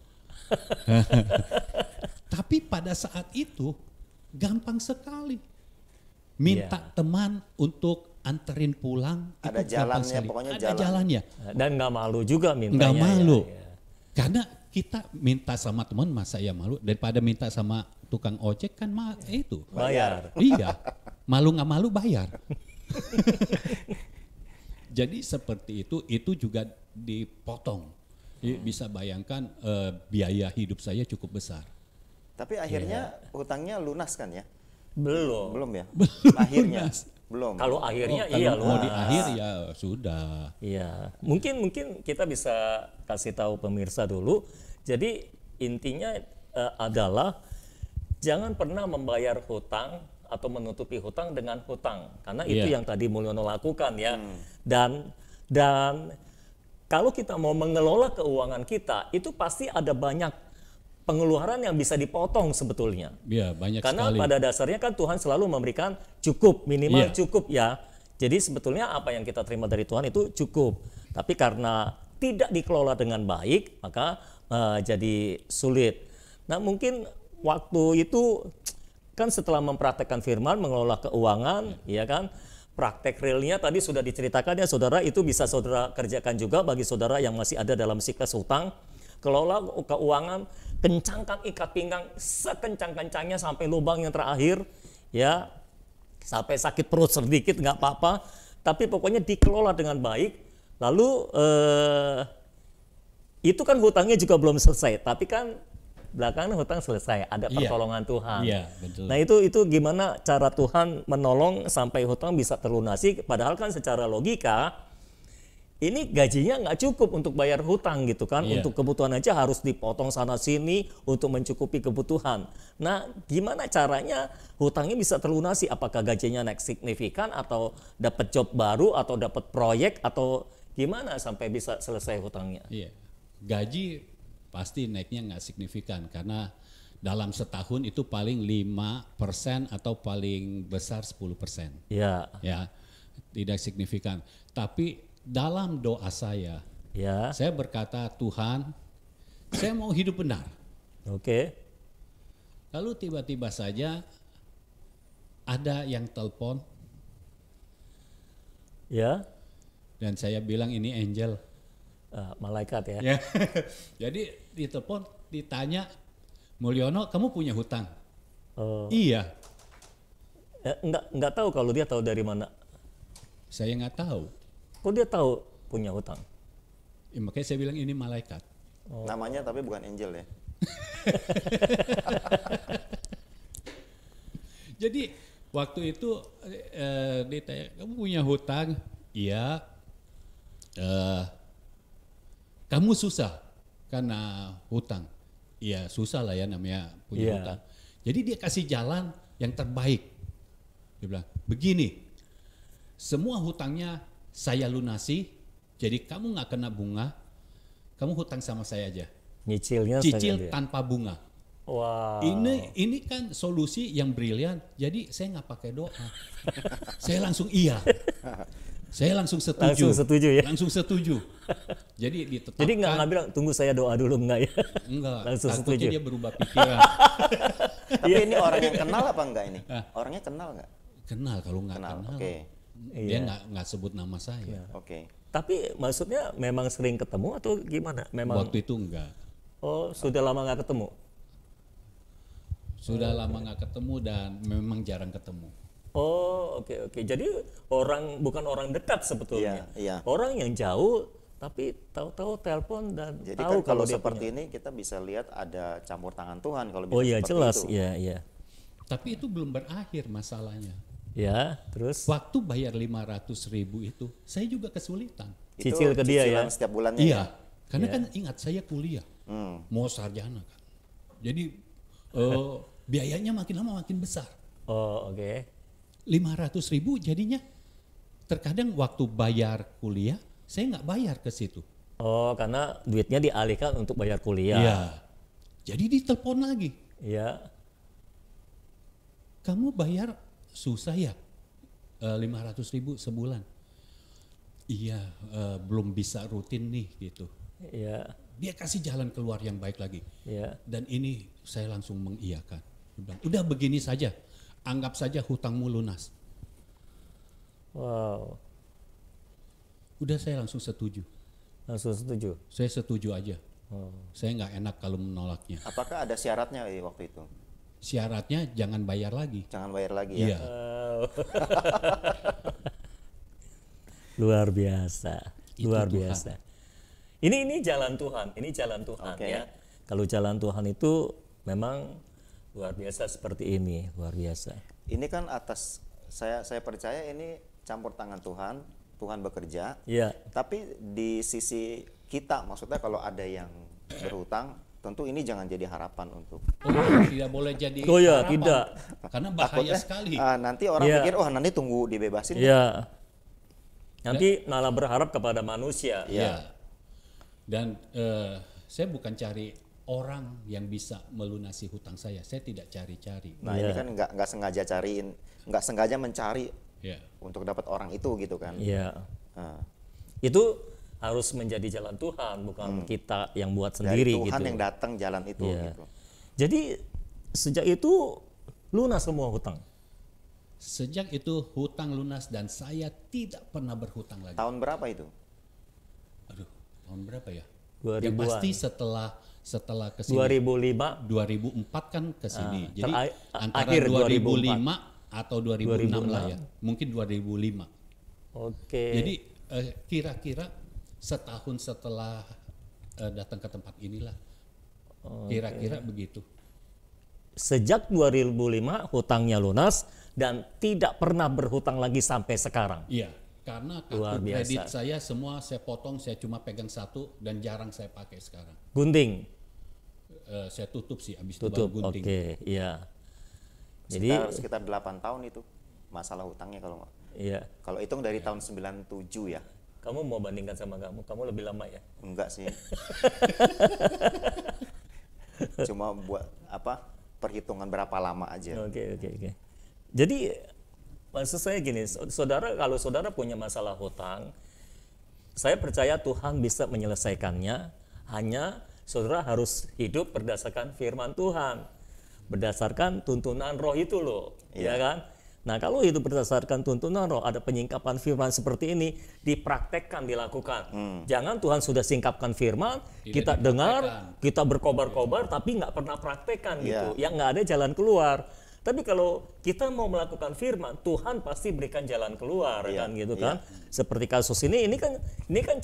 Tapi pada saat itu gampang sekali. Minta teman untuk anterin pulang. Ada itu gampang jalannya, sekali. pokoknya ada jalan. jalannya. Dan nggak malu juga mintanya. Nggak malu. Ya. Karena kita minta sama teman masa ya malu daripada minta sama tukang ojek kan itu. Bayar. Iya. Malu nggak malu bayar. Jadi seperti itu juga dipotong. Bisa bayangkan biaya hidup saya cukup besar. Tapi akhirnya hutangnya lunas kan ya? Belum. Belum ya? Belum Akhirnya lunas. belum. Kalau akhirnya Kalau iya mau di lunas. akhir ya sudah. Iya, mungkin kita bisa kasih tahu pemirsa dulu. Jadi intinya adalah jangan pernah membayar hutang atau menutupi hutang dengan hutang, karena itu yang tadi Mulyono lakukan ya. Dan kalau kita mau mengelola keuangan kita, itu pasti ada banyak pengeluaran yang bisa dipotong sebetulnya. Iya, banyak Karena sekali. pada dasarnya kan Tuhan selalu memberikan cukup, minimal Iya. cukup ya. Jadi sebetulnya apa yang kita terima dari Tuhan itu cukup. Tapi karena tidak dikelola dengan baik, maka jadi sulit. Nah mungkin waktu itu kan setelah mempraktekkan firman, mengelola keuangan, ya kan, praktek realnya tadi sudah diceritakan ya saudara, itu bisa saudara kerjakan juga bagi saudara yang masih ada dalam siklus hutang. Kelola keuangan, kencangkan ikat pinggang sekencang-kencangnya sampai lubang yang terakhir, ya, sampai sakit perut sedikit nggak apa-apa, tapi pokoknya dikelola dengan baik. Lalu itu kan hutangnya juga belum selesai, tapi kan belakangan hutang selesai, ada Iya. pertolongan Tuhan. Iya, betul. Nah itu gimana cara Tuhan menolong sampai hutang bisa terlunasi, padahal kan secara logika ini gajinya nggak cukup untuk bayar hutang gitu kan, Iya. untuk kebutuhan aja harus dipotong sana sini untuk mencukupi kebutuhan. Nah gimana caranya hutangnya bisa terlunasi, apakah gajinya naik signifikan atau dapat job baru atau dapat proyek atau gimana sampai bisa selesai hutangnya? Iya, gaji pasti naiknya nggak signifikan karena dalam setahun itu paling 5% atau paling besar 10%. Ya, Ya, tidak signifikan. Tapi dalam doa saya ya, berkata, Tuhan, saya mau hidup benar. oke, Lalu tiba-tiba saja ada yang telepon ya, dan saya bilang ini angel. malaikat ya. Ya. Jadi ditelepon, ditanya, Mulyono, kamu punya hutang? Oh, Iya, enggak tahu kalau dia tahu dari mana. saya nggak tahu. Kok dia tahu punya hutang? Ya, makanya saya bilang ini malaikat. Namanya tapi bukan angel ya. Jadi waktu itu ditanya, kamu punya hutang? Iya. Kamu susah karena hutang? Iya, susah lah ya namanya punya Iya. hutang. Jadi dia kasih jalan yang terbaik. Dia bilang, begini, semua hutangnya saya lunasi, jadi kamu nggak kena bunga, kamu hutang sama saya aja. Nyicilnya Cicil saja dia. tanpa bunga. Wow. Ini kan solusi yang brilian. Jadi saya nggak pakai doa. Saya langsung iya. Saya langsung setuju. Langsung setuju ya? Langsung setuju. Jadi ditetapkan. Jadi nggak bilang tunggu saya doa dulu enggak ya? Enggak. langsung Takutnya setuju. dia berubah pikiran. Tapi ini orang yang kenal apa enggak ini? Orangnya kenal enggak? Kenal kalau nggak Kenal. kenal. Oke. Dia nggak sebut nama saya. Oke. Tapi maksudnya memang sering ketemu atau gimana? Memang Waktu itu enggak. oh sudah lama nggak ketemu. Sudah lama nggak ketemu dan memang jarang ketemu. Oh oke. Jadi bukan orang dekat sebetulnya. Iya, iya. Orang yang jauh tapi tahu-tahu telepon dan Jadi tahu kan kalau dia seperti punya. ini kita bisa lihat ada campur tangan Tuhan kalau bisa Oh iya seperti jelas, itu. iya. Tapi itu belum berakhir masalahnya. Ya, terus Waktu bayar 500.000 itu, saya juga kesulitan. Itu Cicil ke dia ya? cicilan setiap bulannya. Iya, karena Iya. kan ingat saya kuliah, Hmm. mau sarjana kan. Jadi biayanya makin lama makin besar. oh oke. 500.000 jadinya terkadang waktu bayar kuliah, saya nggak bayar ke situ. Oh karena duitnya dialihkan untuk bayar kuliah. Iya. Jadi ditelepon lagi, Iya. kamu bayar susah ya 500.000 sebulan. Iya, belum bisa rutin nih gitu. Iya. Dia kasih jalan keluar yang baik lagi. Iya. Dan ini saya langsung mengiyakan. Dia bilang, udah begini saja, anggap saja hutangmu lunas. Wow. Udah saya langsung setuju. Langsung setuju. Saya setuju aja. Oh. Saya nggak enak kalau menolaknya. Apakah ada syaratnya waktu itu? Syaratnya jangan bayar lagi. Jangan bayar lagi ya. Iya. Luar biasa. Itu Luar Tuhan. biasa. Ini jalan Tuhan, ini jalan Tuhan Oke. ya. Kalau jalan Tuhan itu memang luar biasa seperti ini, luar biasa. Ini kan atas saya percaya ini campur tangan Tuhan, Tuhan bekerja. Iya. Tapi di sisi kita maksudnya kalau ada yang berhutang, tentu ini jangan jadi harapan untuk Oh, tidak boleh jadi Oh ya, harapan. tidak. Karena bahaya takutnya sekali. nanti orang Iya. pikir oh nanti tunggu dibebasin. Iya. Nanti malah berharap kepada manusia. Ya. Dan saya bukan cari orang yang bisa melunasi hutang saya. Saya tidak cari-cari. Nah ini kan nggak sengaja cariin, nggak sengaja mencari Ya. untuk dapat orang itu gitu kan. Iya. Nah, Itu harus menjadi jalan Tuhan, bukan kita yang buat dari sendiri Tuhan gitu. yang datang jalan itu Iya. gitu. Jadi sejak itu lunas semua hutang. Sejak itu hutang lunas dan saya tidak pernah berhutang lagi. Tahun berapa itu? Aduh, tahun berapa ya? 2000-an. Yang pasti setelah ke sini 2005 2004 kan ke sini. Jadi antara akhir 2005 atau 2006 lah ya. Mungkin 2005. Oke. Jadi kira-kira setahun setelah datang ke tempat inilah. Kira-kira begitu. Sejak 2005 hutangnya lunas dan tidak pernah berhutang lagi sampai sekarang. Iya, karena Luar kartu biasa. kredit saya semua saya potong, saya cuma pegang satu dan jarang saya pakai sekarang. Gunting, Saya tutup sih, habis itu tutup. baru gunting. Oke, iya. Jadi, Sekitar 8 tahun itu masalah hutangnya kalau nggak. iya. Kalau hitung dari tahun 97 ya. Kamu mau bandingkan sama kamu lebih lama ya? Enggak sih. Cuma buat perhitungan berapa lama aja. Oke. Jadi maksud saya gini, saudara, kalau saudara punya masalah hutang, saya percaya Tuhan bisa menyelesaikannya. Hanya saudara harus hidup berdasarkan firman Tuhan, berdasarkan tuntunan Roh itu loh, ya kan? Nah, kalau hidup berdasarkan tuntunan Roh, ada penyingkapan firman seperti ini, dipraktekkan, dilakukan. Jangan Tuhan sudah singkapkan firman, kita dengar, kita berkobar-kobar, tapi nggak pernah praktekkan gitu. Yang nggak ada jalan keluar. Tapi kalau kita mau melakukan firman, Tuhan pasti berikan jalan keluar, kan gitu kan? Seperti kasus ini kan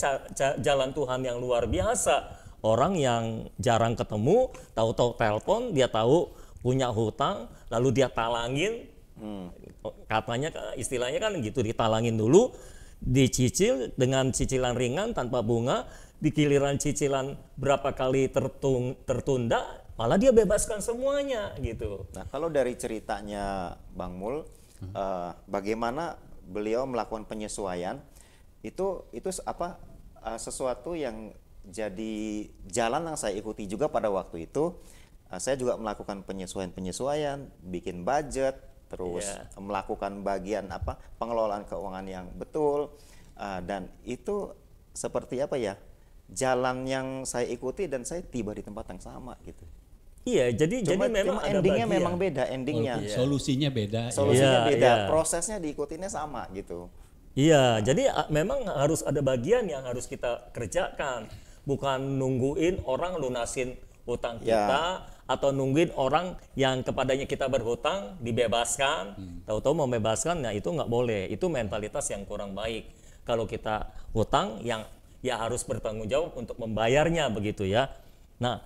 jalan Tuhan yang luar biasa. Orang yang jarang ketemu, tahu-tahu telepon, dia tahu punya hutang, lalu dia talangin. Katanya, istilahnya kan gitu, ditalangin dulu, dicicil dengan cicilan ringan tanpa bunga, di giliran cicilan berapa kali tertunda, malah dia bebaskan semuanya gitu. Nah, kalau dari ceritanya Bang Mul, bagaimana beliau melakukan penyesuaian itu sesuatu yang jadi jalan yang saya ikuti juga pada waktu itu. Saya juga melakukan penyesuaian, bikin budget, terus melakukan bagian pengelolaan keuangan yang betul, dan itu seperti jalan yang saya ikuti dan saya tiba di tempat yang sama gitu. Iya, jadi memang ada endingnya bagian. memang beda endingnya. Solusinya beda. Solusinya beda, Iya. prosesnya diikutinnya sama gitu. Iya, jadi memang harus ada bagian yang harus kita kerjakan, bukan nungguin orang lunasin hutang kita atau nungguin orang yang kepadanya kita berhutang dibebaskan. Tahu-tahu mau bebaskan, nah itu nggak boleh. Itu mentalitas yang kurang baik. Kalau kita hutang, yang ya harus bertanggung jawab untuk membayarnya begitu ya. Nah,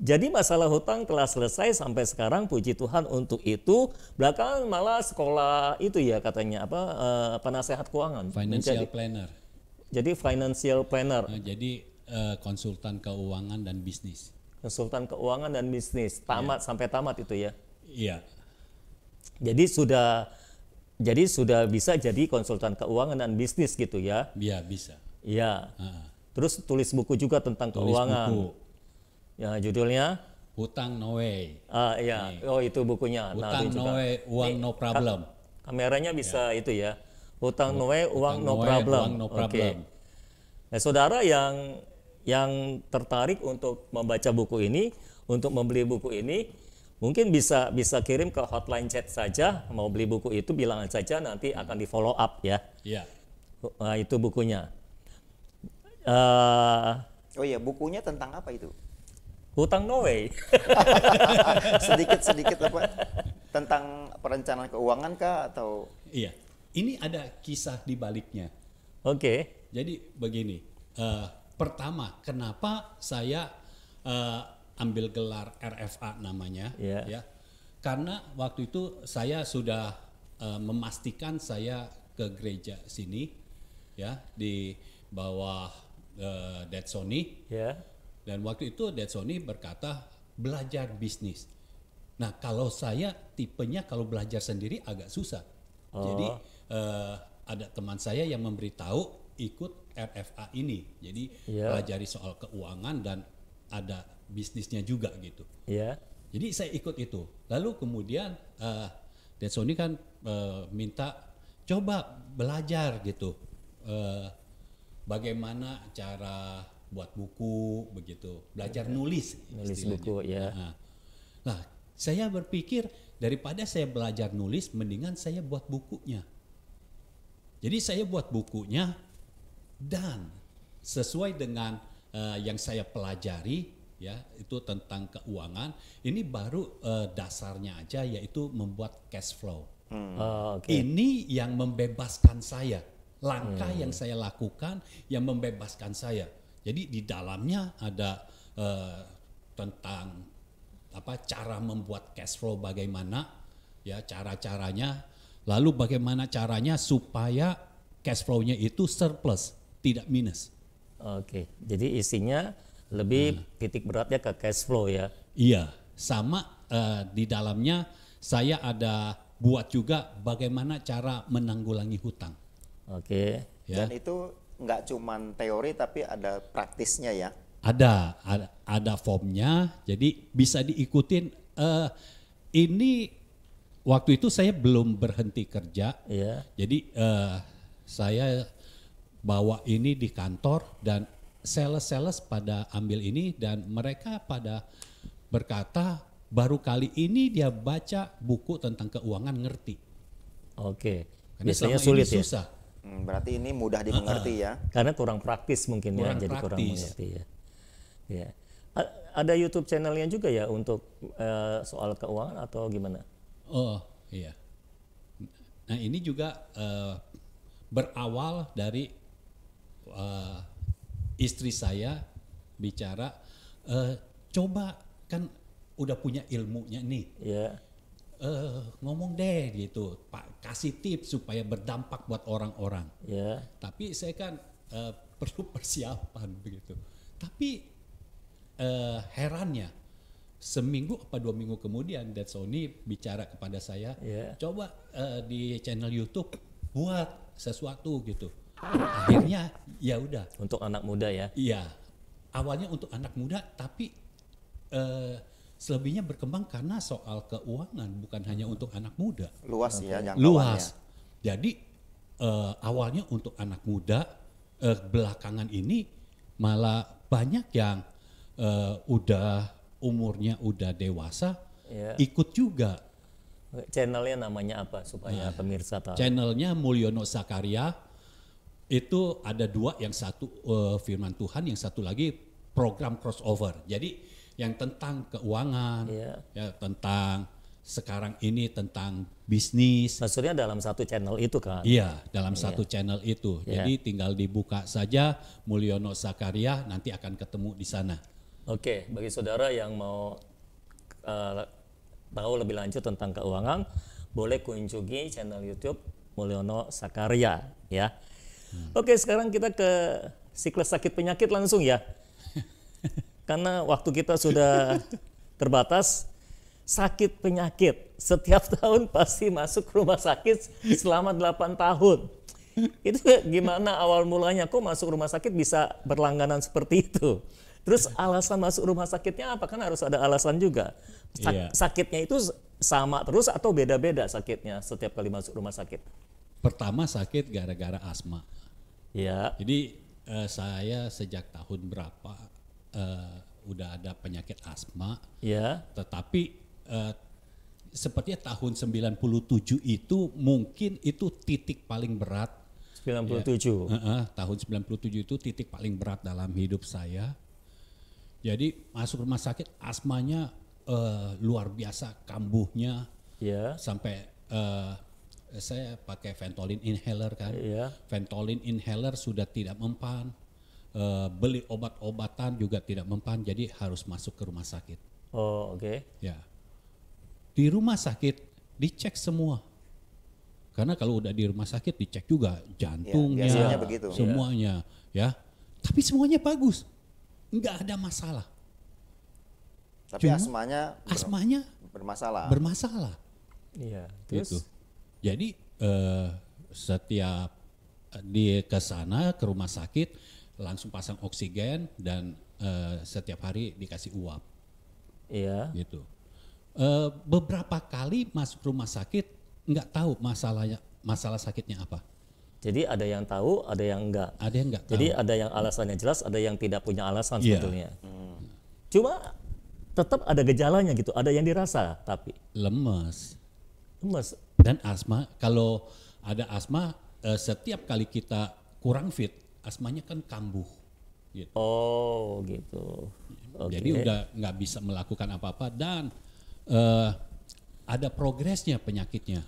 jadi masalah hutang telah selesai sampai sekarang, puji Tuhan untuk itu. Belakangan malah sekolah itu ya katanya penasehat keuangan. Financial planner. Jadi financial planner. Nah, jadi konsultan keuangan dan bisnis. Konsultan keuangan dan bisnis. Tamat sampai tamat itu ya. Iya. Jadi sudah bisa jadi konsultan keuangan dan bisnis gitu ya. Iya, bisa. Iya. Terus tulis buku juga tentang Tulis keuangan. buku. Ya, judulnya Hutang no way. iya. Oh, itu bukunya. Hutang itu no juga. way, uang no problem. Kameranya bisa itu ya. Hutang no way, uang no no way, problem. uang no Oke. problem. Nah, saudara yang tertarik untuk membaca buku ini, untuk membeli buku ini, mungkin bisa kirim ke hotline chat saja. Mau beli buku itu bilang saja, nanti akan di follow up ya. Iya. Nah, itu bukunya. Oh iya, bukunya tentang apa itu? Hutang no way. Sedikit tentang perencanaan keuangan kah atau? Iya. Ini ada kisah di baliknya. Oke. Jadi begini. Pertama, kenapa saya ambil gelar RFA namanya? Iya. Ya, karena waktu itu saya sudah memastikan saya ke gereja sini, ya, di bawah Dad Sony. Ya. Dan waktu itu Dad Sony berkata belajar bisnis. Nah, kalau saya tipenya kalau belajar sendiri agak susah. Jadi ada teman saya yang memberitahu ikut RFA ini. Jadi pelajari soal keuangan dan ada bisnisnya juga gitu. Ya. Jadi saya ikut itu. Lalu kemudian Dad Sony kan minta coba belajar gitu. Bagaimana cara buat buku begitu. Belajar nulis istilahnya. Buku ya. Nah, saya berpikir daripada saya belajar nulis mendingan saya buat bukunya. Jadi saya buat bukunya dan sesuai dengan yang saya pelajari ya, itu tentang keuangan. Ini baru dasarnya aja, yaitu membuat cash flow. Okay. Ini yang membebaskan saya. Langkah yang saya lakukan yang membebaskan saya. Jadi di dalamnya ada tentang cara membuat cash flow bagaimana, ya cara-caranya, lalu bagaimana caranya supaya cash flow-nya itu surplus, tidak minus. Oke, jadi isinya lebih titik beratnya ke cash flow ya. Iya, sama di dalamnya saya ada buat juga bagaimana cara menanggulangi hutang. Oke. Ya. Dan itu nggak cuman teori tapi ada praktisnya ya. Ada formnya, jadi bisa diikutin. Ini waktu itu saya belum berhenti kerja, Iya. jadi saya bawa ini di kantor dan sales pada ambil ini dan mereka pada berkata baru kali ini dia baca buku tentang keuangan ngerti. Oke. Karena Biasanya selama sulit ini ya. susah. Berarti ini mudah dimengerti ya. Karena kurang praktis mungkin Kurang ya, jadi kurang praktis. mengerti ya. Ya. Ada YouTube channelnya juga ya untuk soal keuangan atau gimana? Oh iya. Nah ini juga berawal dari istri saya bicara, coba kan udah punya ilmunya nih. Ya. Ngomong deh gitu, Pak, kasih tips supaya berdampak buat orang-orang. Ya. Tapi saya kan perlu persiapan begitu. Tapi herannya, seminggu apa 2 minggu kemudian Dad Sony bicara kepada saya, Yeah. coba di channel YouTube buat sesuatu gitu. Akhirnya ya udah. Untuk anak muda ya. Iya, awalnya untuk anak muda, tapi selebihnya berkembang karena soal keuangan, bukan hanya untuk anak muda. Luas ya jangkauannya. Luas. Jadi awalnya untuk anak muda, belakangan ini malah banyak yang udah umurnya udah dewasa Ya. ikut juga. Channelnya namanya apa supaya pemirsa tahu? Channelnya Mulyono Sakarya. Itu ada 2, yang satu firman Tuhan, yang satu lagi program crossover. Jadi yang tentang keuangan, Iya. ya tentang sekarang ini tentang bisnis. Maksudnya dalam satu channel itu kan? Iya, dalam satu channel itu. Iya. Jadi tinggal dibuka saja Mulyono Sakarya, nanti akan ketemu di sana. Oke, bagi saudara yang mau tahu lebih lanjut tentang keuangan, boleh kunjungi channel YouTube Mulyono Sakarya ya. Oke, sekarang kita ke siklus sakit penyakit langsung ya. Karena waktu kita sudah terbatas, sakit penyakit setiap tahun pasti masuk rumah sakit selama 8 tahun. Itu gimana awal mulanya? Kok masuk rumah sakit bisa berlangganan seperti itu? Terus alasan masuk rumah sakitnya apa? Kan harus ada alasan juga. Iya. Sakitnya itu sama terus atau beda-beda sakitnya setiap kali masuk rumah sakit? Pertama sakit gara-gara asma. Ya, Jadi saya sejak tahun berapa udah ada penyakit asma, ya, tetapi sepertinya tahun 97 itu mungkin itu titik paling berat. 97. Tahun 97 itu titik paling berat dalam hidup saya. Jadi masuk rumah sakit asmanya luar biasa kambuhnya, Ya, sampai saya pakai Ventolin inhaler kan. ya. Ventolin inhaler sudah tidak mempan, beli obat-obatan juga tidak mempan, jadi harus masuk ke rumah sakit. Oh, oke. Ya, di rumah sakit dicek semua, karena kalau udah di rumah sakit dicek juga jantungnya, biasanya begitu. semuanya, ya. Tapi semuanya bagus, nggak ada masalah. Tapi Cuma asmanya Asmanya bermasalah. bermasalah. Iya. Gitu. Terus Jadi setiap ke sana ke rumah sakit langsung pasang oksigen dan setiap hari dikasih uap iya. gitu. Beberapa kali masuk rumah sakit nggak tahu masalah sakitnya apa. Jadi ada yang tahu, ada yang enggak. Ada yang nggak tahu. Jadi ada yang alasannya jelas, ada yang tidak punya alasan Iya. sebetulnya. Cuma tetap ada gejalanya gitu, ada yang dirasa tapi Lemes lemes. dan asma. Kalau ada asma setiap kali kita kurang fit, asmanya kan kambuh. Gitu. Oh, gitu. Oke. Jadi udah nggak bisa melakukan apa-apa dan ada progresnya penyakitnya.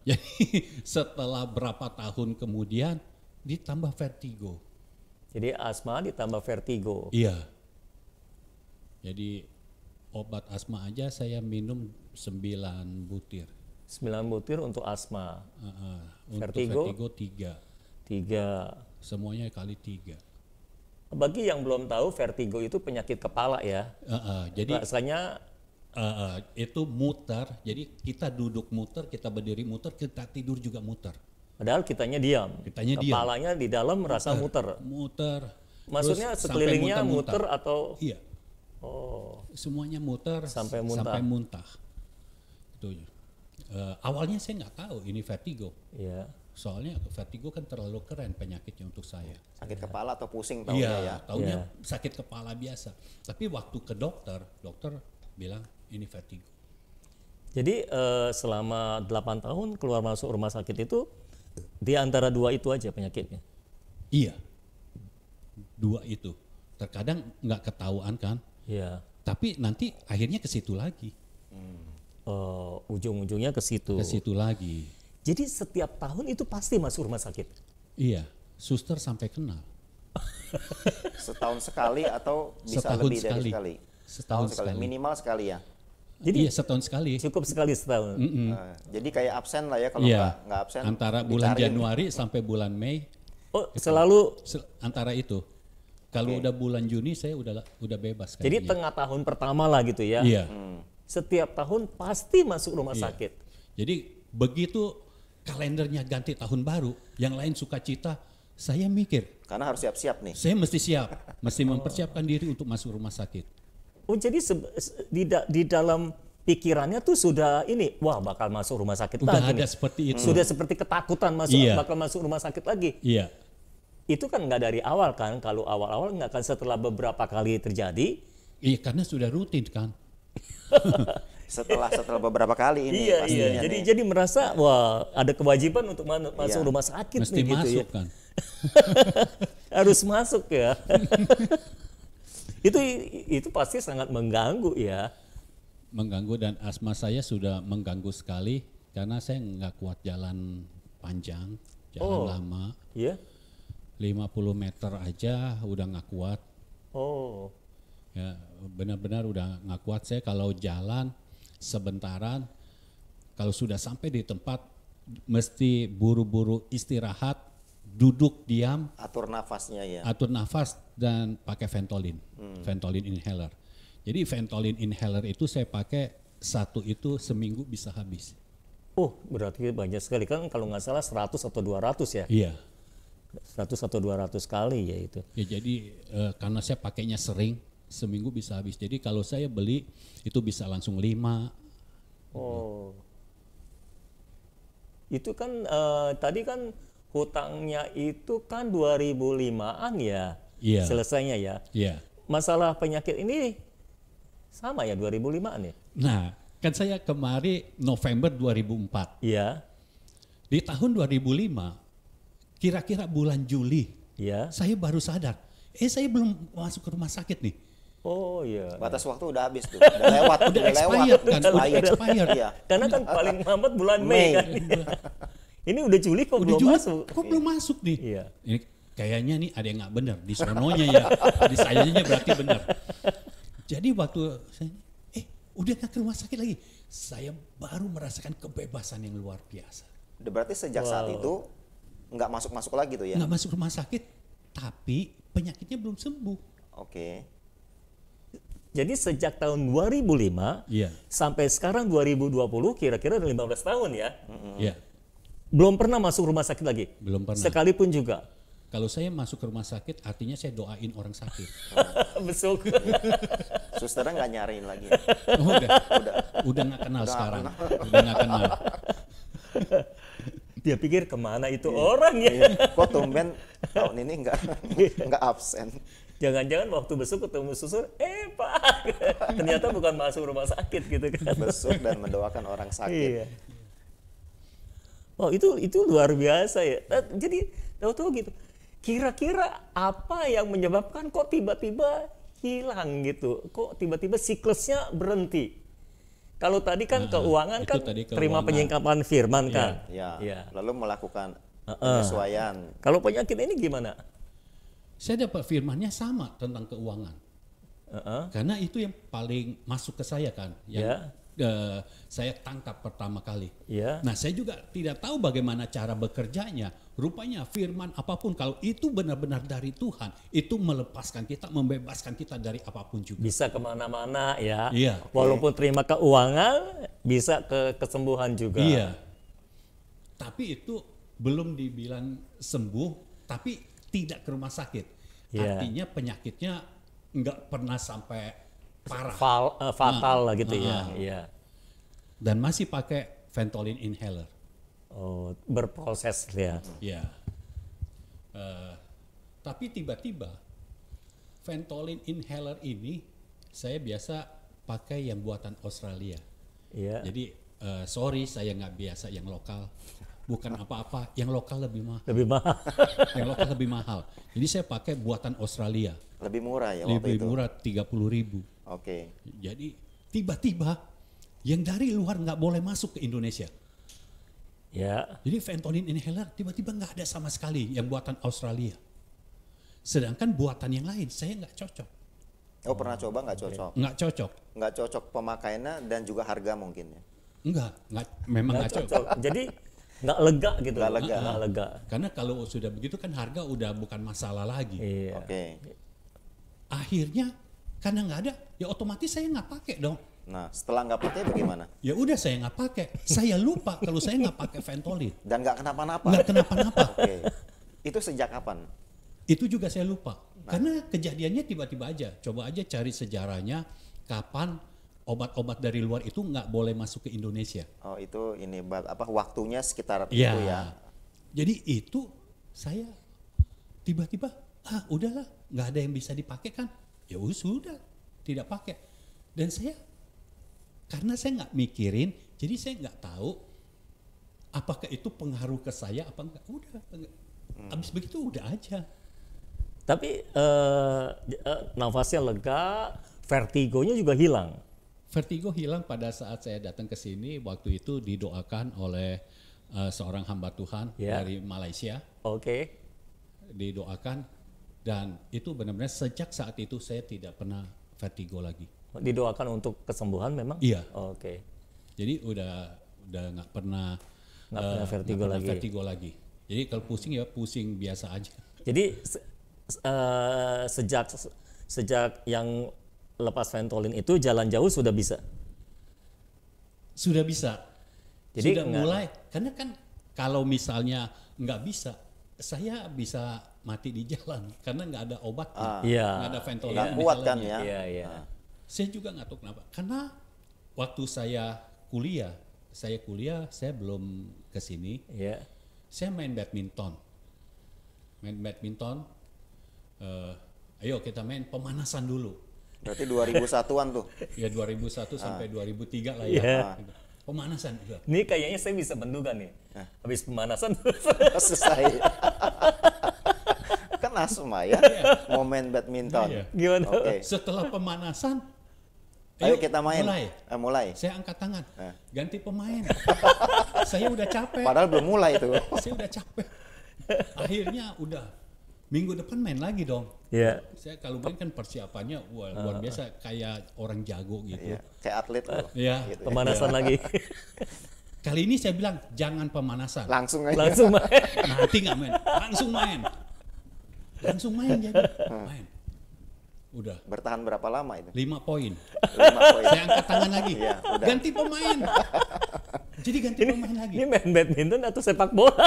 Jadi setelah berapa tahun kemudian ditambah vertigo. Jadi asma ditambah vertigo. Iya. Jadi obat asma aja saya minum 9 butir. 9 butir untuk asma. Untuk Vertigo? vertigo 3. 3. Semuanya kali 3. Bagi yang belum tahu, vertigo itu penyakit kepala ya. Jadi Rasanya itu muter. Jadi kita duduk muter, kita berdiri muter, kita tidur juga muter. padahal kitanya diam. Kitanya diam. Kepalanya di dalam merasa muter. Muter. Maksudnya Terus sekelilingnya sampai muter atau Iya. oh, Semuanya muter Sampai muntah. sampai muntah. Itu. Awalnya saya nggak tahu ini vertigo. ya. Soalnya vertigo kan terlalu keren penyakitnya untuk saya. Sakit kepala atau pusing taunya ya. Iya, taunya Iya. sakit kepala biasa. Tapi waktu ke dokter bilang ini vertigo. Jadi selama 8 tahun keluar masuk rumah sakit itu di antara 2 itu aja penyakitnya. Iya, 2 itu. Terkadang nggak ketahuan kan, Ya. tapi nanti akhirnya ke situ lagi. Ujung-ujungnya ke situ. Ke situ lagi. Jadi setiap tahun itu pasti masuk rumah sakit. Iya, suster sampai kenal. Setahun sekali atau bisa Setahun lebih dari sekali. sekali? Setahun sekali. Minimal sekali ya. Jadi Iya, setahun sekali. cukup sekali setahun. Jadi kayak absen lah ya, kalau Iya, nggak absen. antara bulan dicariin. Januari sampai bulan Mei, Oh, selalu. antara itu. Kalau udah bulan Juni saya udah bebas Jadi kayaknya. tengah tahun pertama lah gitu ya. Iya. Setiap tahun pasti masuk rumah Iya. sakit. Jadi begitu kalendernya ganti tahun baru, yang lain sukacita, saya mikir, Karena harus siap-siap nih. saya mesti siap, mesti mempersiapkan diri untuk masuk rumah sakit. Oh, jadi di dalam pikirannya tuh sudah ini, wah bakal masuk rumah sakit Udah lagi. ada nih. seperti itu. Sudah seperti ketakutan Iya. bakal masuk rumah sakit lagi. Iya, Itu kan nggak dari awal kan? Kalau awal-awal nggak akan setelah beberapa kali terjadi. iya karena sudah rutin kan. Setelah beberapa kali ini Iya, pastinya iya. nih. Jadi merasa wah ada kewajiban untuk masuk Iya. rumah sakit Mesti nih gitu masuk ya. kan. Harus masuk ya. itu pasti sangat mengganggu ya. Mengganggu dan asma saya sudah mengganggu sekali karena saya nggak kuat jalan panjang, jalan lama. Iya. 50 meter aja udah nggak kuat. Oh. Ya, benar-benar udah nggak kuat saya kalau jalan sebentaran, kalau sudah sampai di tempat mesti buru-buru istirahat, duduk diam, Atur nafasnya ya. atur nafas dan pakai Ventolin, Ventolin inhaler. Jadi Ventolin inhaler itu saya pakai satu itu seminggu bisa habis. Oh, berarti banyak sekali kan kalau nggak salah 100 atau 200 ya. Iya. 100 atau 200 kali ya itu. Ya jadi karena saya pakainya sering, seminggu bisa habis. Jadi kalau saya beli itu bisa langsung 5. Oh. Itu kan tadi kan hutangnya itu kan 2005-an ya. Iya. Selesainya ya. Iya. Masalah penyakit ini sama ya 2005-an ya? Nah, kan saya kemarin November 2004. Iya. Di tahun 2005, kira-kira bulan Juli, Iya. saya baru sadar, saya belum masuk ke rumah sakit nih. Oh iya. Batas waktu udah habis tuh. Udah lewat. Udah expired kan, udah expired. Iya. Karena kan paling lambat bulan Mei Mei. kan. Ini udah Juli kok Udah belum Juli, masuk. kok belum masuk nih? Iya. Ini kayaknya nih ada yang nggak benar di sononya ya, di sayanya berarti benar. Jadi waktu saya, udah nggak ke rumah sakit lagi, saya baru merasakan kebebasan yang luar biasa. Udah berarti sejak saat itu nggak masuk-masuk lagi tuh ya. Nggak masuk rumah sakit, tapi penyakitnya belum sembuh. Oke. Jadi sejak tahun 2005 Iya. sampai sekarang 2020 kira-kira udah 15 tahun ya. Iya, Belum pernah masuk rumah sakit lagi. belum pernah. Sekalipun juga. Kalau saya masuk ke rumah sakit, artinya saya doain orang sakit. Besok. Susternya nggak nyariin lagi. Oh, udah nggak kenal sekarang, udah nggak kenal. Dia pikir kemana itu orang ya. Iya. Kok tumben tahun ini nggak absen. Jangan-jangan waktu besok ketemu suster, Pak, ternyata bukan masuk rumah sakit gitu kan. Besuk dan mendoakan orang sakit. Iya. Oh itu luar biasa ya. Jadi tahu-tahu gitu. Kira-kira apa yang menyebabkan kok tiba-tiba hilang gitu? Kok tiba-tiba siklusnya berhenti? Kalau tadi kan keuangan itu kan tadi terima keuangan. penyingkapan firman kan. Ya. Iya. Lalu melakukan penyesuaian. Kalau penyakit ini gimana? saya dapat firmannya sama tentang keuangan. Karena itu yang paling masuk ke saya kan, yang saya tangkap pertama kali. Nah, saya juga tidak tahu bagaimana cara bekerjanya. Rupanya firman apapun kalau itu benar-benar dari Tuhan, itu melepaskan kita, membebaskan kita dari apapun juga. Bisa kemana-mana ya. Iya. Walaupun terima keuangan, bisa ke kesembuhan juga. Iya. Tapi itu belum dibilang sembuh, tapi tidak ke rumah sakit. Artinya penyakitnya nggak pernah sampai parah. Fatal lah gitu ya. Iya. Dan masih pakai Ventolin inhaler. Oh, berproses ya. Ya. Tapi tiba-tiba Ventolin inhaler ini saya biasa pakai yang buatan Australia. Iya. Jadi sorry saya nggak biasa yang lokal. Bukan apa-apa, yang lokal lebih mahal. Lebih mahal. Yang lokal lebih mahal. Jadi saya pakai buatan Australia. Lebih murah ya waktu Lebih itu. murah 30.000. Oke. Jadi tiba-tiba yang dari luar nggak boleh masuk ke Indonesia. Ya. Jadi Ventolin inhaler tiba-tiba nggak ada sama sekali yang buatan Australia. Sedangkan buatan yang lain saya nggak cocok. Oh, pernah coba nggak cocok? Nggak cocok. Nggak cocok pemakaiannya dan juga harga mungkin ya. Memang nggak cocok. Jadi nggak lega gitu. Nggak lega. Nggak lega. Karena kalau sudah begitu kan harga udah bukan masalah lagi. Iya. Oke. Akhirnya karena nggak ada, ya otomatis saya nggak pakai dong. Nah, setelah nggak pakai bagaimana? Ya udah saya nggak pakai. Saya lupa kalau saya nggak pakai Ventolin. Dan nggak kenapa-napa? Nggak kenapa-napa. Oke. Itu sejak kapan? Itu juga saya lupa. Karena kejadiannya tiba-tiba aja. Coba aja cari sejarahnya kapan obat-obat dari luar itu nggak boleh masuk ke Indonesia. Oh, itu ini waktunya sekitar Ya. itu ya. Jadi itu saya tiba-tiba udahlah nggak ada yang bisa dipakai kan. Ya sudah tidak pakai. Dan saya karena saya nggak mikirin, jadi saya nggak tahu apakah itu pengaruh ke saya apa enggak. Udah, abis begitu udah aja. Tapi nafasnya lega, vertigonya juga hilang. Vertigo hilang pada saat saya datang ke sini. Waktu itu didoakan oleh seorang hamba Tuhan dari Malaysia. Oke. Didoakan dan itu benar-benar sejak saat itu saya tidak pernah vertigo lagi. Didoakan untuk kesembuhan memang? Iya. Oke. Jadi udah nggak pernah vertigo lagi. Jadi kalau pusing ya pusing biasa aja. Jadi sejak yang lepas Ventolin itu jalan jauh sudah bisa. Sudah bisa. Jadi sudah mulai. Karena kan kalau misalnya nggak bisa, saya bisa mati di jalan karena nggak ada obatnya, nggak ada Ventolin. Nggak kuat kan ya? Iya. Saya juga nggak tahu kenapa. Karena waktu saya kuliah, saya belum ke sini. Iya. Saya main badminton. Ayo kita main pemanasan dulu. Berarti 2001-an tuh. Ya 2001 sampai 2003 lah ya. Yeah. Pemanasan. Ini kayaknya saya bisa menduga nih. Habis pemanasan Selesai. Kan asma ya. Mau main badminton. Iya. gimana? Oke. Setelah pemanasan, Ayo kita main. Mulai. Mulai. Saya angkat tangan. Ganti pemain. Saya udah capek. Padahal belum mulai itu. Saya udah capek. Akhirnya udah minggu depan main lagi dong. Iya. Saya kalau main kan persiapannya luar biasa kayak orang jago gitu. Iya, kayak atlet loh. Iya. Gitu ya. Pemanasan lagi. Kali ini saya bilang jangan pemanasan. Langsung aja. Langsung main. Nanti nggak main. Langsung main jadi. Main. Udah. Bertahan berapa lama itu? 5 poin. 5 poin. Saya angkat tangan lagi. Iya, udah. Ganti pemain. Jadi ganti pemain lagi. Ini main badminton atau sepak bola?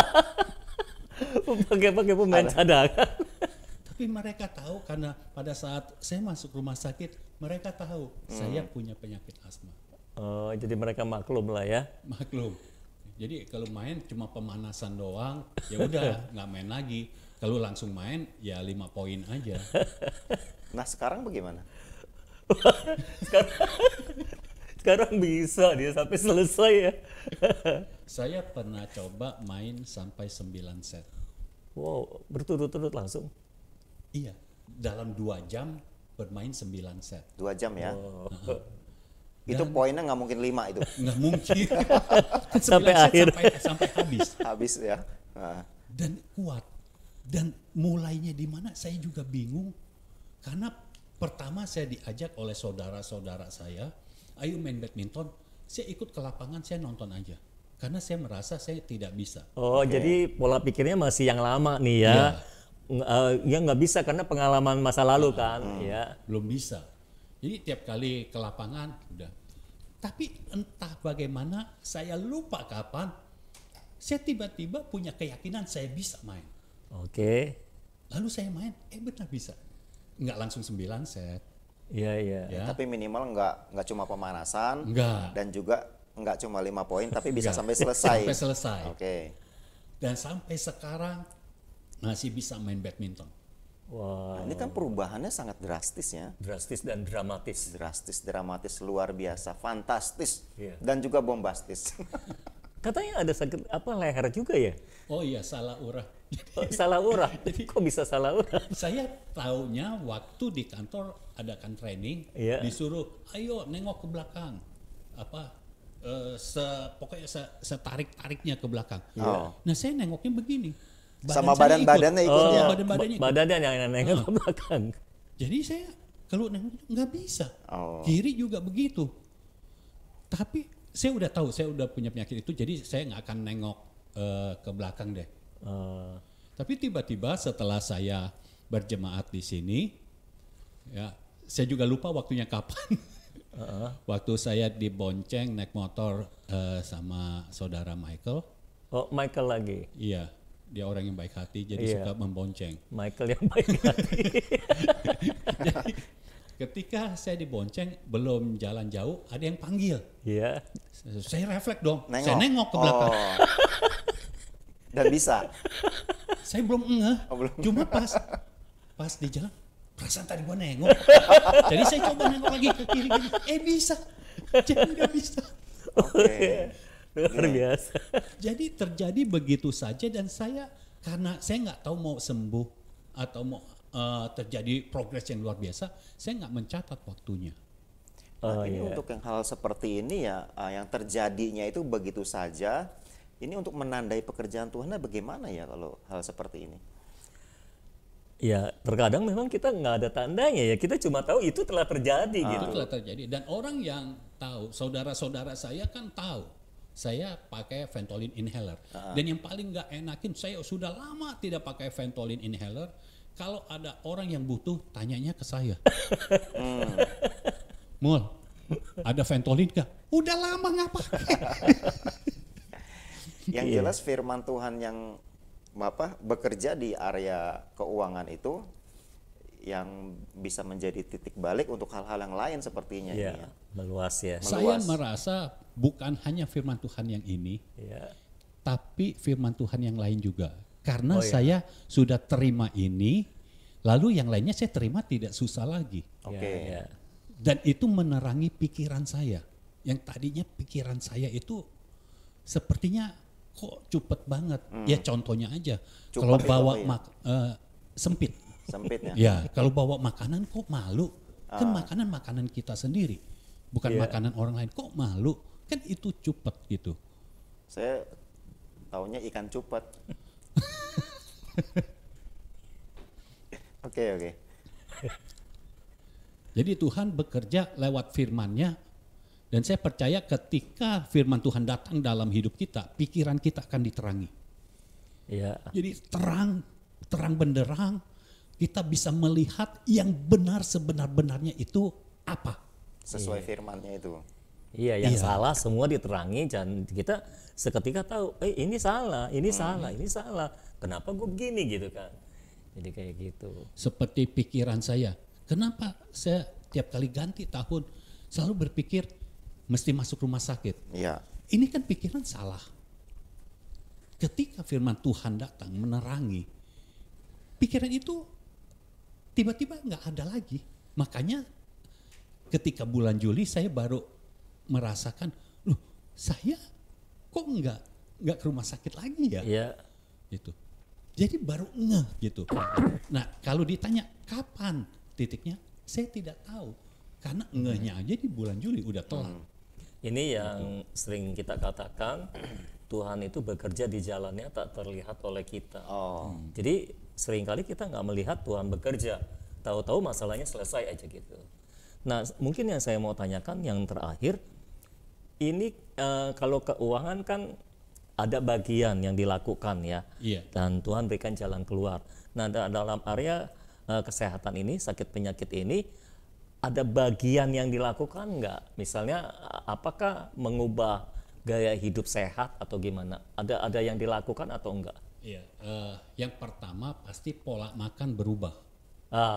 pakai pemain cadangan. Tapi mereka tahu karena pada saat saya masuk rumah sakit, mereka tahu saya punya penyakit asma. Oh, jadi mereka maklum lah ya. Maklum. Jadi kalau main cuma pemanasan doang, ya udah nggak main lagi. Kalau langsung main ya 5 poin aja. Nah, sekarang bagaimana? Sekarang bisa dia sampai selesai ya. Saya pernah coba main sampai 9 set. Wow, berturut-turut langsung. Iya, dalam 2 jam bermain 9 set. 2 jam ya. Oh. Itu poinnya nggak mungkin 5 itu. Nggak mungkin. Sampai 9 set akhir. sampai habis. Habis ya. Nah. Dan kuat. Dan mulainya di mana saya juga bingung. Karena pertama saya diajak oleh saudara-saudara saya, ayo main badminton. Saya ikut ke lapangan, saya nonton aja. Karena saya merasa saya tidak bisa. Oh, jadi pola pikirnya masih yang lama nih ya. Iya. Ya nggak bisa karena pengalaman masa lalu kan, ya. Belum bisa. Jadi tiap kali ke lapangan udah. Tapi entah bagaimana saya lupa kapan saya tiba-tiba punya keyakinan saya bisa main. Oke. Lalu saya main, benar bisa. Nggak langsung 9 set. Iya, iya. Ya. Tapi minimal nggak cuma pemanasan Enggak. dan juga nggak cuma 5 poin tapi bisa Enggak. sampai selesai. Sampai selesai. Oke. Dan sampai sekarang masih bisa main badminton. Wah, Nah, ini kan perubahannya sangat drastis ya. drastis dan dramatis. Drastis, dramatis, luar biasa, fantastis, Iya. dan juga bombastis. Katanya ada sakit apa leher juga ya? Oh iya, salah urah. Oh, salah urah. Kok bisa salah urah? Saya taunya waktu di kantor adakan training, Iya. disuruh, ayo nengok ke belakang. Pokoknya setarik-tariknya ke belakang. Oh. Nah saya nengoknya begini. Sama saya badan-badannya ikut Sama ya? badan-badannya ikut. Badannya yang nengok ke belakang. Jadi saya kalau nengok nggak bisa. Oh. Kiri juga begitu. Tapi saya udah tahu, saya udah punya penyakit itu, jadi saya nggak akan nengok ke belakang deh. Tapi tiba-tiba setelah saya berjemaat di sini, ya saya juga lupa waktunya kapan. Waktu saya dibonceng naik motor sama saudara Michael. Oh, Michael lagi. Iya, dia orang yang baik hati, jadi Iya. suka membonceng. Michael yang baik hati. Jadi ketika saya dibonceng, belum jalan jauh, ada yang panggil. Iya. Saya refleks dong, saya nengok ke belakang. Oh. Dan bisa. Saya belum ngeh, Oh, belum. cuma pas di jalan, perasaan tadi gua nengok. Jadi saya coba nengok lagi ke kiri, bisa. Jadi nggak bisa. Oke. Luar biasa. Jadi terjadi begitu saja dan karena saya nggak tahu mau sembuh atau mau terjadi progres yang luar biasa, saya nggak mencatat waktunya. Oh, Nah, ini iya. untuk yang hal seperti ini ya, yang terjadinya itu begitu saja. Ini untuk menandai pekerjaan Tuhannya bagaimana ya kalau hal seperti ini? Ya, terkadang memang kita nggak ada tandanya ya. Kita cuma tahu itu telah terjadi gitu. Itu telah terjadi dan orang yang tahu, saudara-saudara saya kan tahu. Saya pakai Ventolin inhaler. Dan yang paling nggak enakin, saya sudah lama tidak pakai Ventolin inhaler. Kalau ada orang yang butuh, tanyanya ke saya. Mul, ada Ventolin nggak? Udah lama nggak pakai. Yang jelas firman Tuhan yang Bapak bekerja di area keuangan itu yang bisa menjadi titik balik untuk hal-hal yang lain sepertinya ini Iya, ya. meluas ya. Saya merasa bukan hanya firman Tuhan yang ini, Iya. tapi firman Tuhan yang lain juga. Karena Oh, iya. saya sudah terima ini, lalu yang lainnya saya terima tidak susah lagi. Oke. Ya, ya. Dan itu menerangi pikiran saya. Yang tadinya pikiran saya itu sepertinya kok cepet banget. Ya contohnya aja, Cupat kalau itu bawa apa ya? sempit. Sempit ya. Ya, kalau bawa makanan kok malu. Kan makanan kita sendiri. Bukan Iya. makanan orang lain. Kok malu? Kan itu cepet gitu. Saya taunya ikan cupet. Oke. Jadi Tuhan bekerja lewat firman-Nya, dan saya percaya ketika firman Tuhan datang dalam hidup kita, pikiran kita akan diterangi. Iya. Jadi terang benderang, kita bisa melihat yang benar sebenar-benarnya itu apa. Sesuai firmannya itu. Iya, yang Iya. salah semua diterangi dan kita seketika tahu, ini salah, ini salah, ini salah. Kenapa gue begini gitu kan? Jadi kayak gitu. Seperti pikiran saya, kenapa saya tiap kali ganti tahun selalu berpikir mesti masuk rumah sakit. Iya. Ini kan pikiran salah. Ketika firman Tuhan datang menerangi, pikiran itu tiba-tiba nggak ada lagi. Makanya ketika bulan Juli saya baru merasakan, loh saya kok nggak ke rumah sakit lagi ya? Iya. Gitu. Jadi baru ngeh gitu. Nah kalau ditanya kapan titiknya, saya tidak tahu. Karena ngehnya aja di bulan Juli udah telat. Ini yang sering kita katakan, Tuhan itu bekerja di jalannya tak terlihat oleh kita. Oh. Jadi seringkali kita nggak melihat Tuhan bekerja. Tahu-tahu masalahnya selesai aja gitu. Nah, mungkin yang saya mau tanyakan yang terakhir, ini kalau keuangan kan ada bagian yang dilakukan ya, Iya. dan Tuhan berikan jalan keluar. Nah, dalam area kesehatan ini, sakit penyakit ini, ada bagian yang dilakukan nggak? Misalnya, apakah mengubah gaya hidup sehat atau gimana? Ada yang dilakukan atau enggak? Iya, yang pertama pasti pola makan berubah.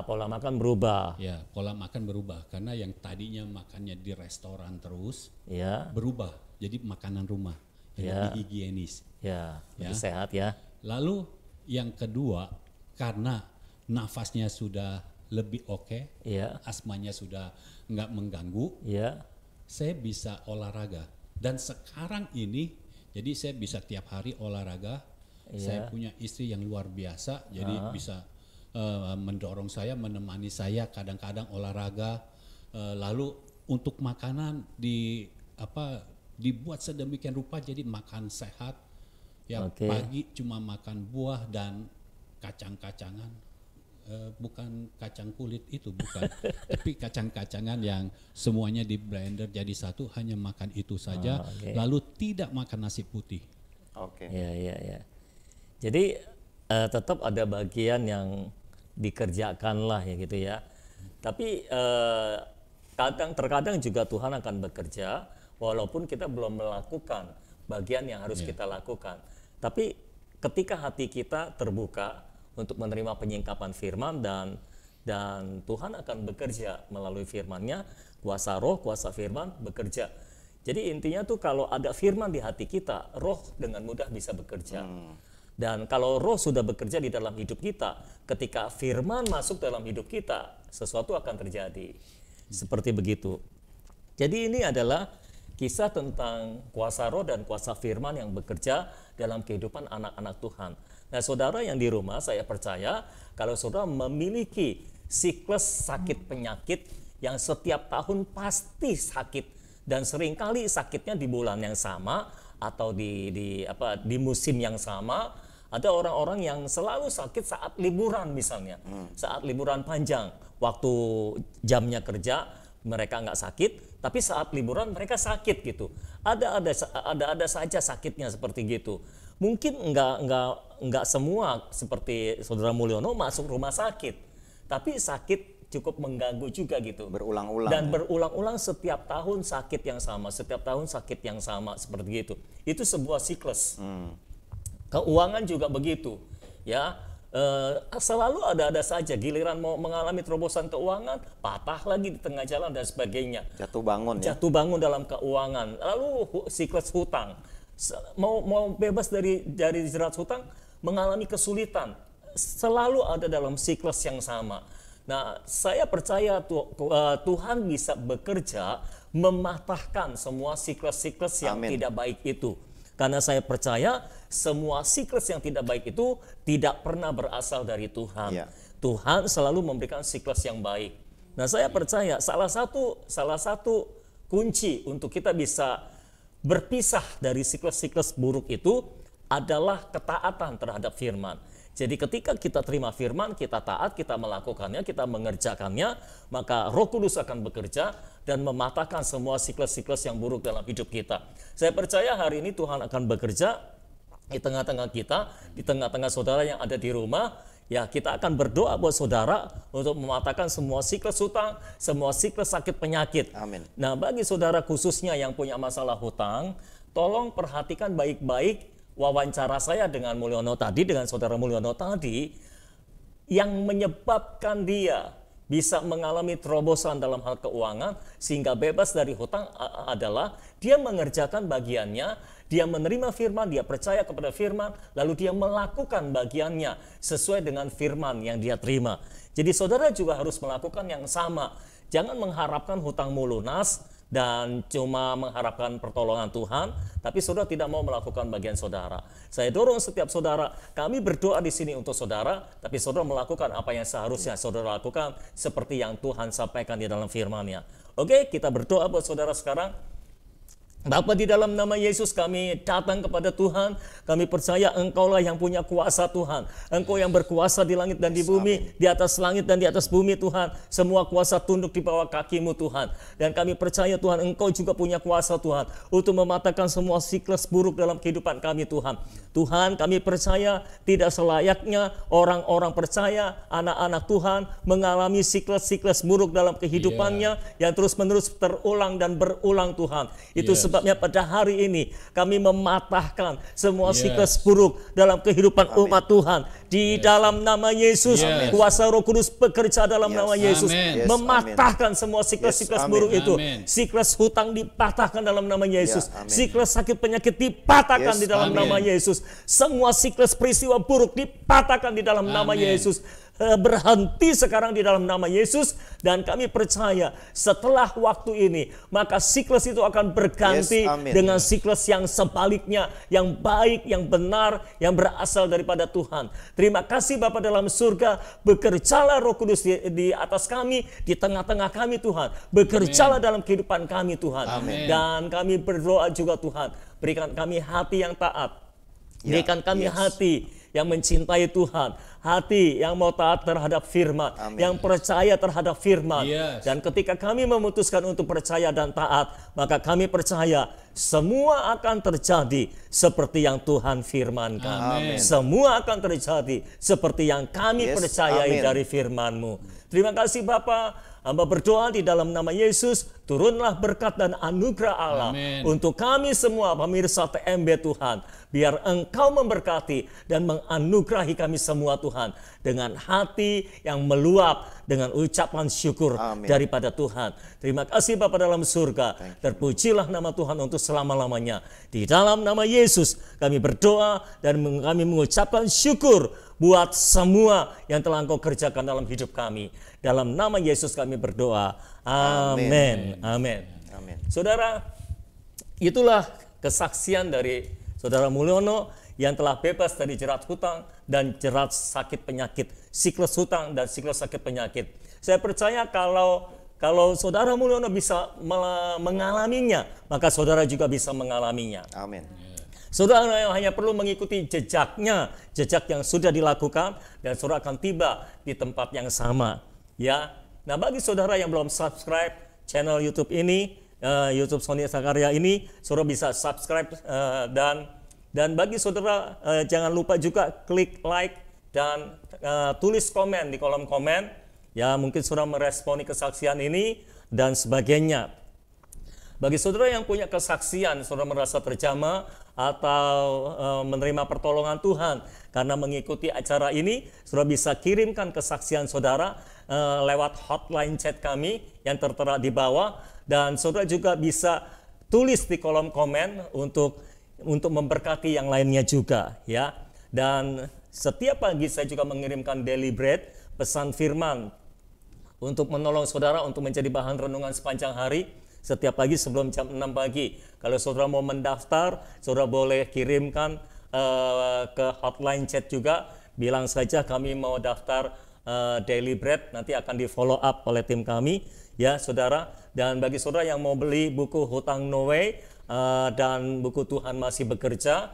Pola makan berubah. Ya, pola makan berubah karena yang tadinya makannya di restoran terus Ya, berubah jadi makanan rumah yang Ya. lebih higienis. ya, lebih Ya. sehat ya. Lalu yang kedua, karena nafasnya sudah lebih oke, Ya, asmanya sudah nggak mengganggu, ya, saya bisa olahraga. Dan sekarang ini, jadi saya bisa tiap hari olahraga. Saya punya istri yang luar biasa, jadi bisa mendorong saya, menemani saya kadang-kadang olahraga. Lalu untuk makanan dibuat sedemikian rupa jadi makan sehat. Ya, Oke. pagi cuma makan buah dan kacang-kacangan. Bukan kacang kulit itu, bukan. Tapi kacang-kacangan yang semuanya di blender jadi satu, hanya makan itu saja. Oke. Lalu tidak makan nasi putih. Oke. ya. Jadi tetap ada bagian yang dikerjakan lah ya gitu ya. Tapi terkadang juga Tuhan akan bekerja walaupun kita belum melakukan bagian yang harus kita lakukan. Tapi ketika hati kita terbuka untuk menerima penyingkapan firman dan Tuhan akan bekerja melalui firman-Nya, kuasa roh, kuasa firman bekerja. Jadi intinya tuh kalau ada firman di hati kita, roh dengan mudah bisa bekerja. Dan kalau roh sudah bekerja di dalam hidup kita, ketika firman masuk dalam hidup kita, sesuatu akan terjadi. Seperti begitu. Jadi ini adalah kisah tentang kuasa roh dan kuasa firman yang bekerja dalam kehidupan anak-anak Tuhan. Nah, saudara yang di rumah, saya percaya kalau saudara memiliki siklus sakit penyakit yang setiap tahun pasti sakit dan seringkali sakitnya di bulan yang sama atau di musim yang sama. Ada orang-orang yang selalu sakit saat liburan misalnya, saat liburan panjang, waktu jamnya kerja mereka nggak sakit, tapi saat liburan mereka sakit gitu. Ada saja sakitnya seperti gitu. Mungkin nggak semua seperti Saudara Mulyono masuk rumah sakit, tapi sakit cukup mengganggu juga gitu. Berulang-ulang. Dan berulang-ulang setiap tahun sakit yang sama, setiap tahun sakit yang sama seperti itu. Itu sebuah siklus. Keuangan juga begitu, ya. Selalu ada saja giliran mau mengalami terobosan keuangan, patah lagi di tengah jalan dan sebagainya. Jatuh bangun ya. Jatuh bangun dalam keuangan. Lalu siklus hutang. Mau bebas dari jerat hutang, mengalami kesulitan. Selalu ada dalam siklus yang sama. Nah, saya percaya Tuhan bisa bekerja mematahkan semua siklus-siklus yang Amin. tidak baik itu. Karena saya percaya semua siklus yang tidak baik itu tidak pernah berasal dari Tuhan. Ya. Tuhan selalu memberikan siklus yang baik. Nah, saya percaya salah satu kunci untuk kita bisa berpisah dari siklus-siklus buruk itu adalah ketaatan terhadap firman. Jadi ketika kita terima firman, kita taat, kita melakukannya, kita mengerjakannya, maka Roh Kudus akan bekerja dan mematahkan semua siklus-siklus yang buruk dalam hidup kita. Saya percaya hari ini Tuhan akan bekerja di tengah-tengah kita, di tengah-tengah saudara yang ada di rumah. Ya, kita akan berdoa buat saudara untuk mematahkan semua siklus hutang, semua siklus sakit penyakit. Amin. Nah, bagi saudara khususnya yang punya masalah hutang, tolong perhatikan baik-baik wawancara saya dengan Mulyono tadi, dengan saudara Mulyono tadi, yang menyebabkan dia bisa mengalami terobosan dalam hal keuangan sehingga bebas dari hutang adalah dia mengerjakan bagiannya, dia menerima firman, dia percaya kepada firman, lalu dia melakukan bagiannya sesuai dengan firman yang dia terima. Jadi saudara juga harus melakukan yang sama. Jangan mengharapkan hutangmu lunas dan cuma mengharapkan pertolongan Tuhan, tapi saudara tidak mau melakukan bagian saudara. Saya dorong setiap saudara, kami berdoa di sini untuk saudara, tapi saudara melakukan apa yang seharusnya saudara lakukan seperti yang Tuhan sampaikan di dalam firman-Nya. Oke, kita berdoa buat saudara sekarang. Bapa, di dalam nama Yesus kami datang kepada Tuhan. Kami percaya Engkaulah yang punya kuasa Tuhan. Engkau yang berkuasa di langit dan di bumi, di atas langit dan di atas bumi Tuhan. Semua kuasa tunduk di bawah kaki-Mu Tuhan. Dan kami percaya Tuhan, Engkau juga punya kuasa Tuhan untuk mematahkan semua siklus buruk dalam kehidupan kami Tuhan. Tuhan, kami percaya tidak selayaknya orang-orang percaya, anak-anak Tuhan mengalami siklus-siklus buruk dalam kehidupannya yang terus-menerus terulang dan berulang Tuhan. Itu sebabnya pada hari ini kami mematahkan semua siklus buruk dalam kehidupan umat Tuhan. Di dalam nama Yesus, kuasa Roh Kudus bekerja dalam nama Yesus, mematahkan semua siklus-siklus buruk itu. Siklus hutang dipatahkan dalam nama Yesus. Siklus sakit penyakit dipatahkan di dalam nama Yesus. Semua siklus peristiwa buruk dipatahkan di dalam nama Yesus. Berhenti sekarang di dalam nama Yesus, dan kami percaya setelah waktu ini maka siklus itu akan berganti dengan siklus yang sebaliknya, yang baik, yang benar, yang berasal daripada Tuhan. Terima kasih Bapa dalam surga, bekerjalah Roh Kudus di atas kami, di tengah-tengah kami Tuhan, bekerjalah dalam kehidupan kami Tuhan. Dan kami berdoa juga Tuhan, berikan kami hati yang taat, berikan kami hati yang mencintai Tuhan, hati yang mau taat terhadap firman, yang percaya terhadap firman. Dan ketika kami memutuskan untuk percaya dan taat, maka kami percaya semua akan terjadi seperti yang Tuhan firmankan. Semua akan terjadi seperti yang kami percayai dari firman-Mu. Terima kasih Bapa. Hamba berdoa di dalam nama Yesus, turunlah berkat dan anugerah Allah untuk kami semua pemirsa TMB Tuhan. Biar Engkau memberkati dan menganugerahi kami semua Tuhan, dengan hati yang meluap dengan ucapan syukur daripada Tuhan. Terima kasih Bapa dalam surga. Terpujilah nama Tuhan untuk selama-lamanya. Di dalam nama Yesus kami berdoa dan kami mengucapkan syukur buat semua yang telah Engkau kerjakan dalam hidup kami. Dalam nama Yesus kami berdoa. Amin. Amin. Saudara, itulah kesaksian dari Saudara Mulyono yang telah bebas dari jerat hutang dan jerat sakit penyakit, siklus hutang dan siklus sakit penyakit. Saya percaya kalau Saudara Mulyono bisa mengalaminya, maka saudara juga bisa mengalaminya. Amin. Saudara hanya perlu mengikuti jejaknya, jejak yang sudah dilakukan, dan saudara akan tiba di tempat yang sama. Ya, nah bagi saudara yang belum subscribe channel YouTube ini, YouTube Sony Sakarya ini, saudara bisa subscribe, dan bagi saudara jangan lupa juga klik like dan tulis komen di kolom komen. Ya, mungkin saudara meresponi kesaksian ini dan sebagainya. Bagi saudara yang punya kesaksian, saudara merasa terjamah atau menerima pertolongan Tuhan karena mengikuti acara ini, saudara bisa kirimkan kesaksian saudara lewat hotline chat kami yang tertera di bawah, dan saudara juga bisa tulis di kolom komen untuk memberkati yang lainnya juga, ya. Dan setiap pagi saya juga mengirimkan daily bread, pesan firman untuk menolong saudara untuk menjadi bahan renungan sepanjang hari. Setiap pagi sebelum jam 6 pagi. Kalau saudara mau mendaftar, saudara boleh kirimkan ke hotline chat juga. Bilang saja kami mau daftar daily bread, nanti akan di follow up oleh tim kami, ya saudara. Dan bagi saudara yang mau beli buku Hutang No Way dan buku Tuhan Masih Bekerja,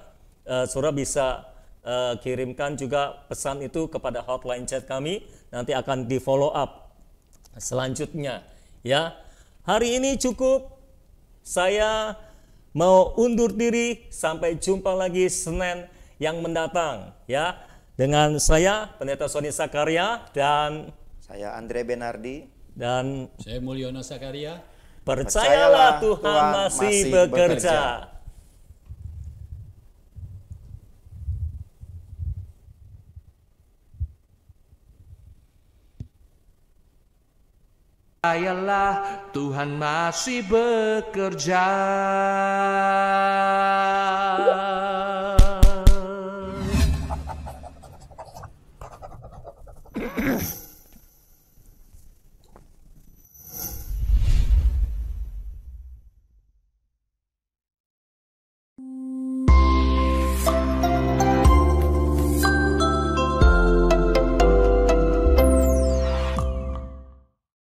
saudara bisa kirimkan juga pesan itu kepada hotline chat kami, nanti akan di follow up selanjutnya, ya. Hari ini cukup, saya mau undur diri, sampai jumpa lagi Senin yang mendatang, ya. Dengan saya Pendeta Sony Sakarya dan saya Andre Benardi dan saya Mulyono Sakarya. Percayalah Tuhan masih bekerja. Percayalah Tuhan masih bekerja.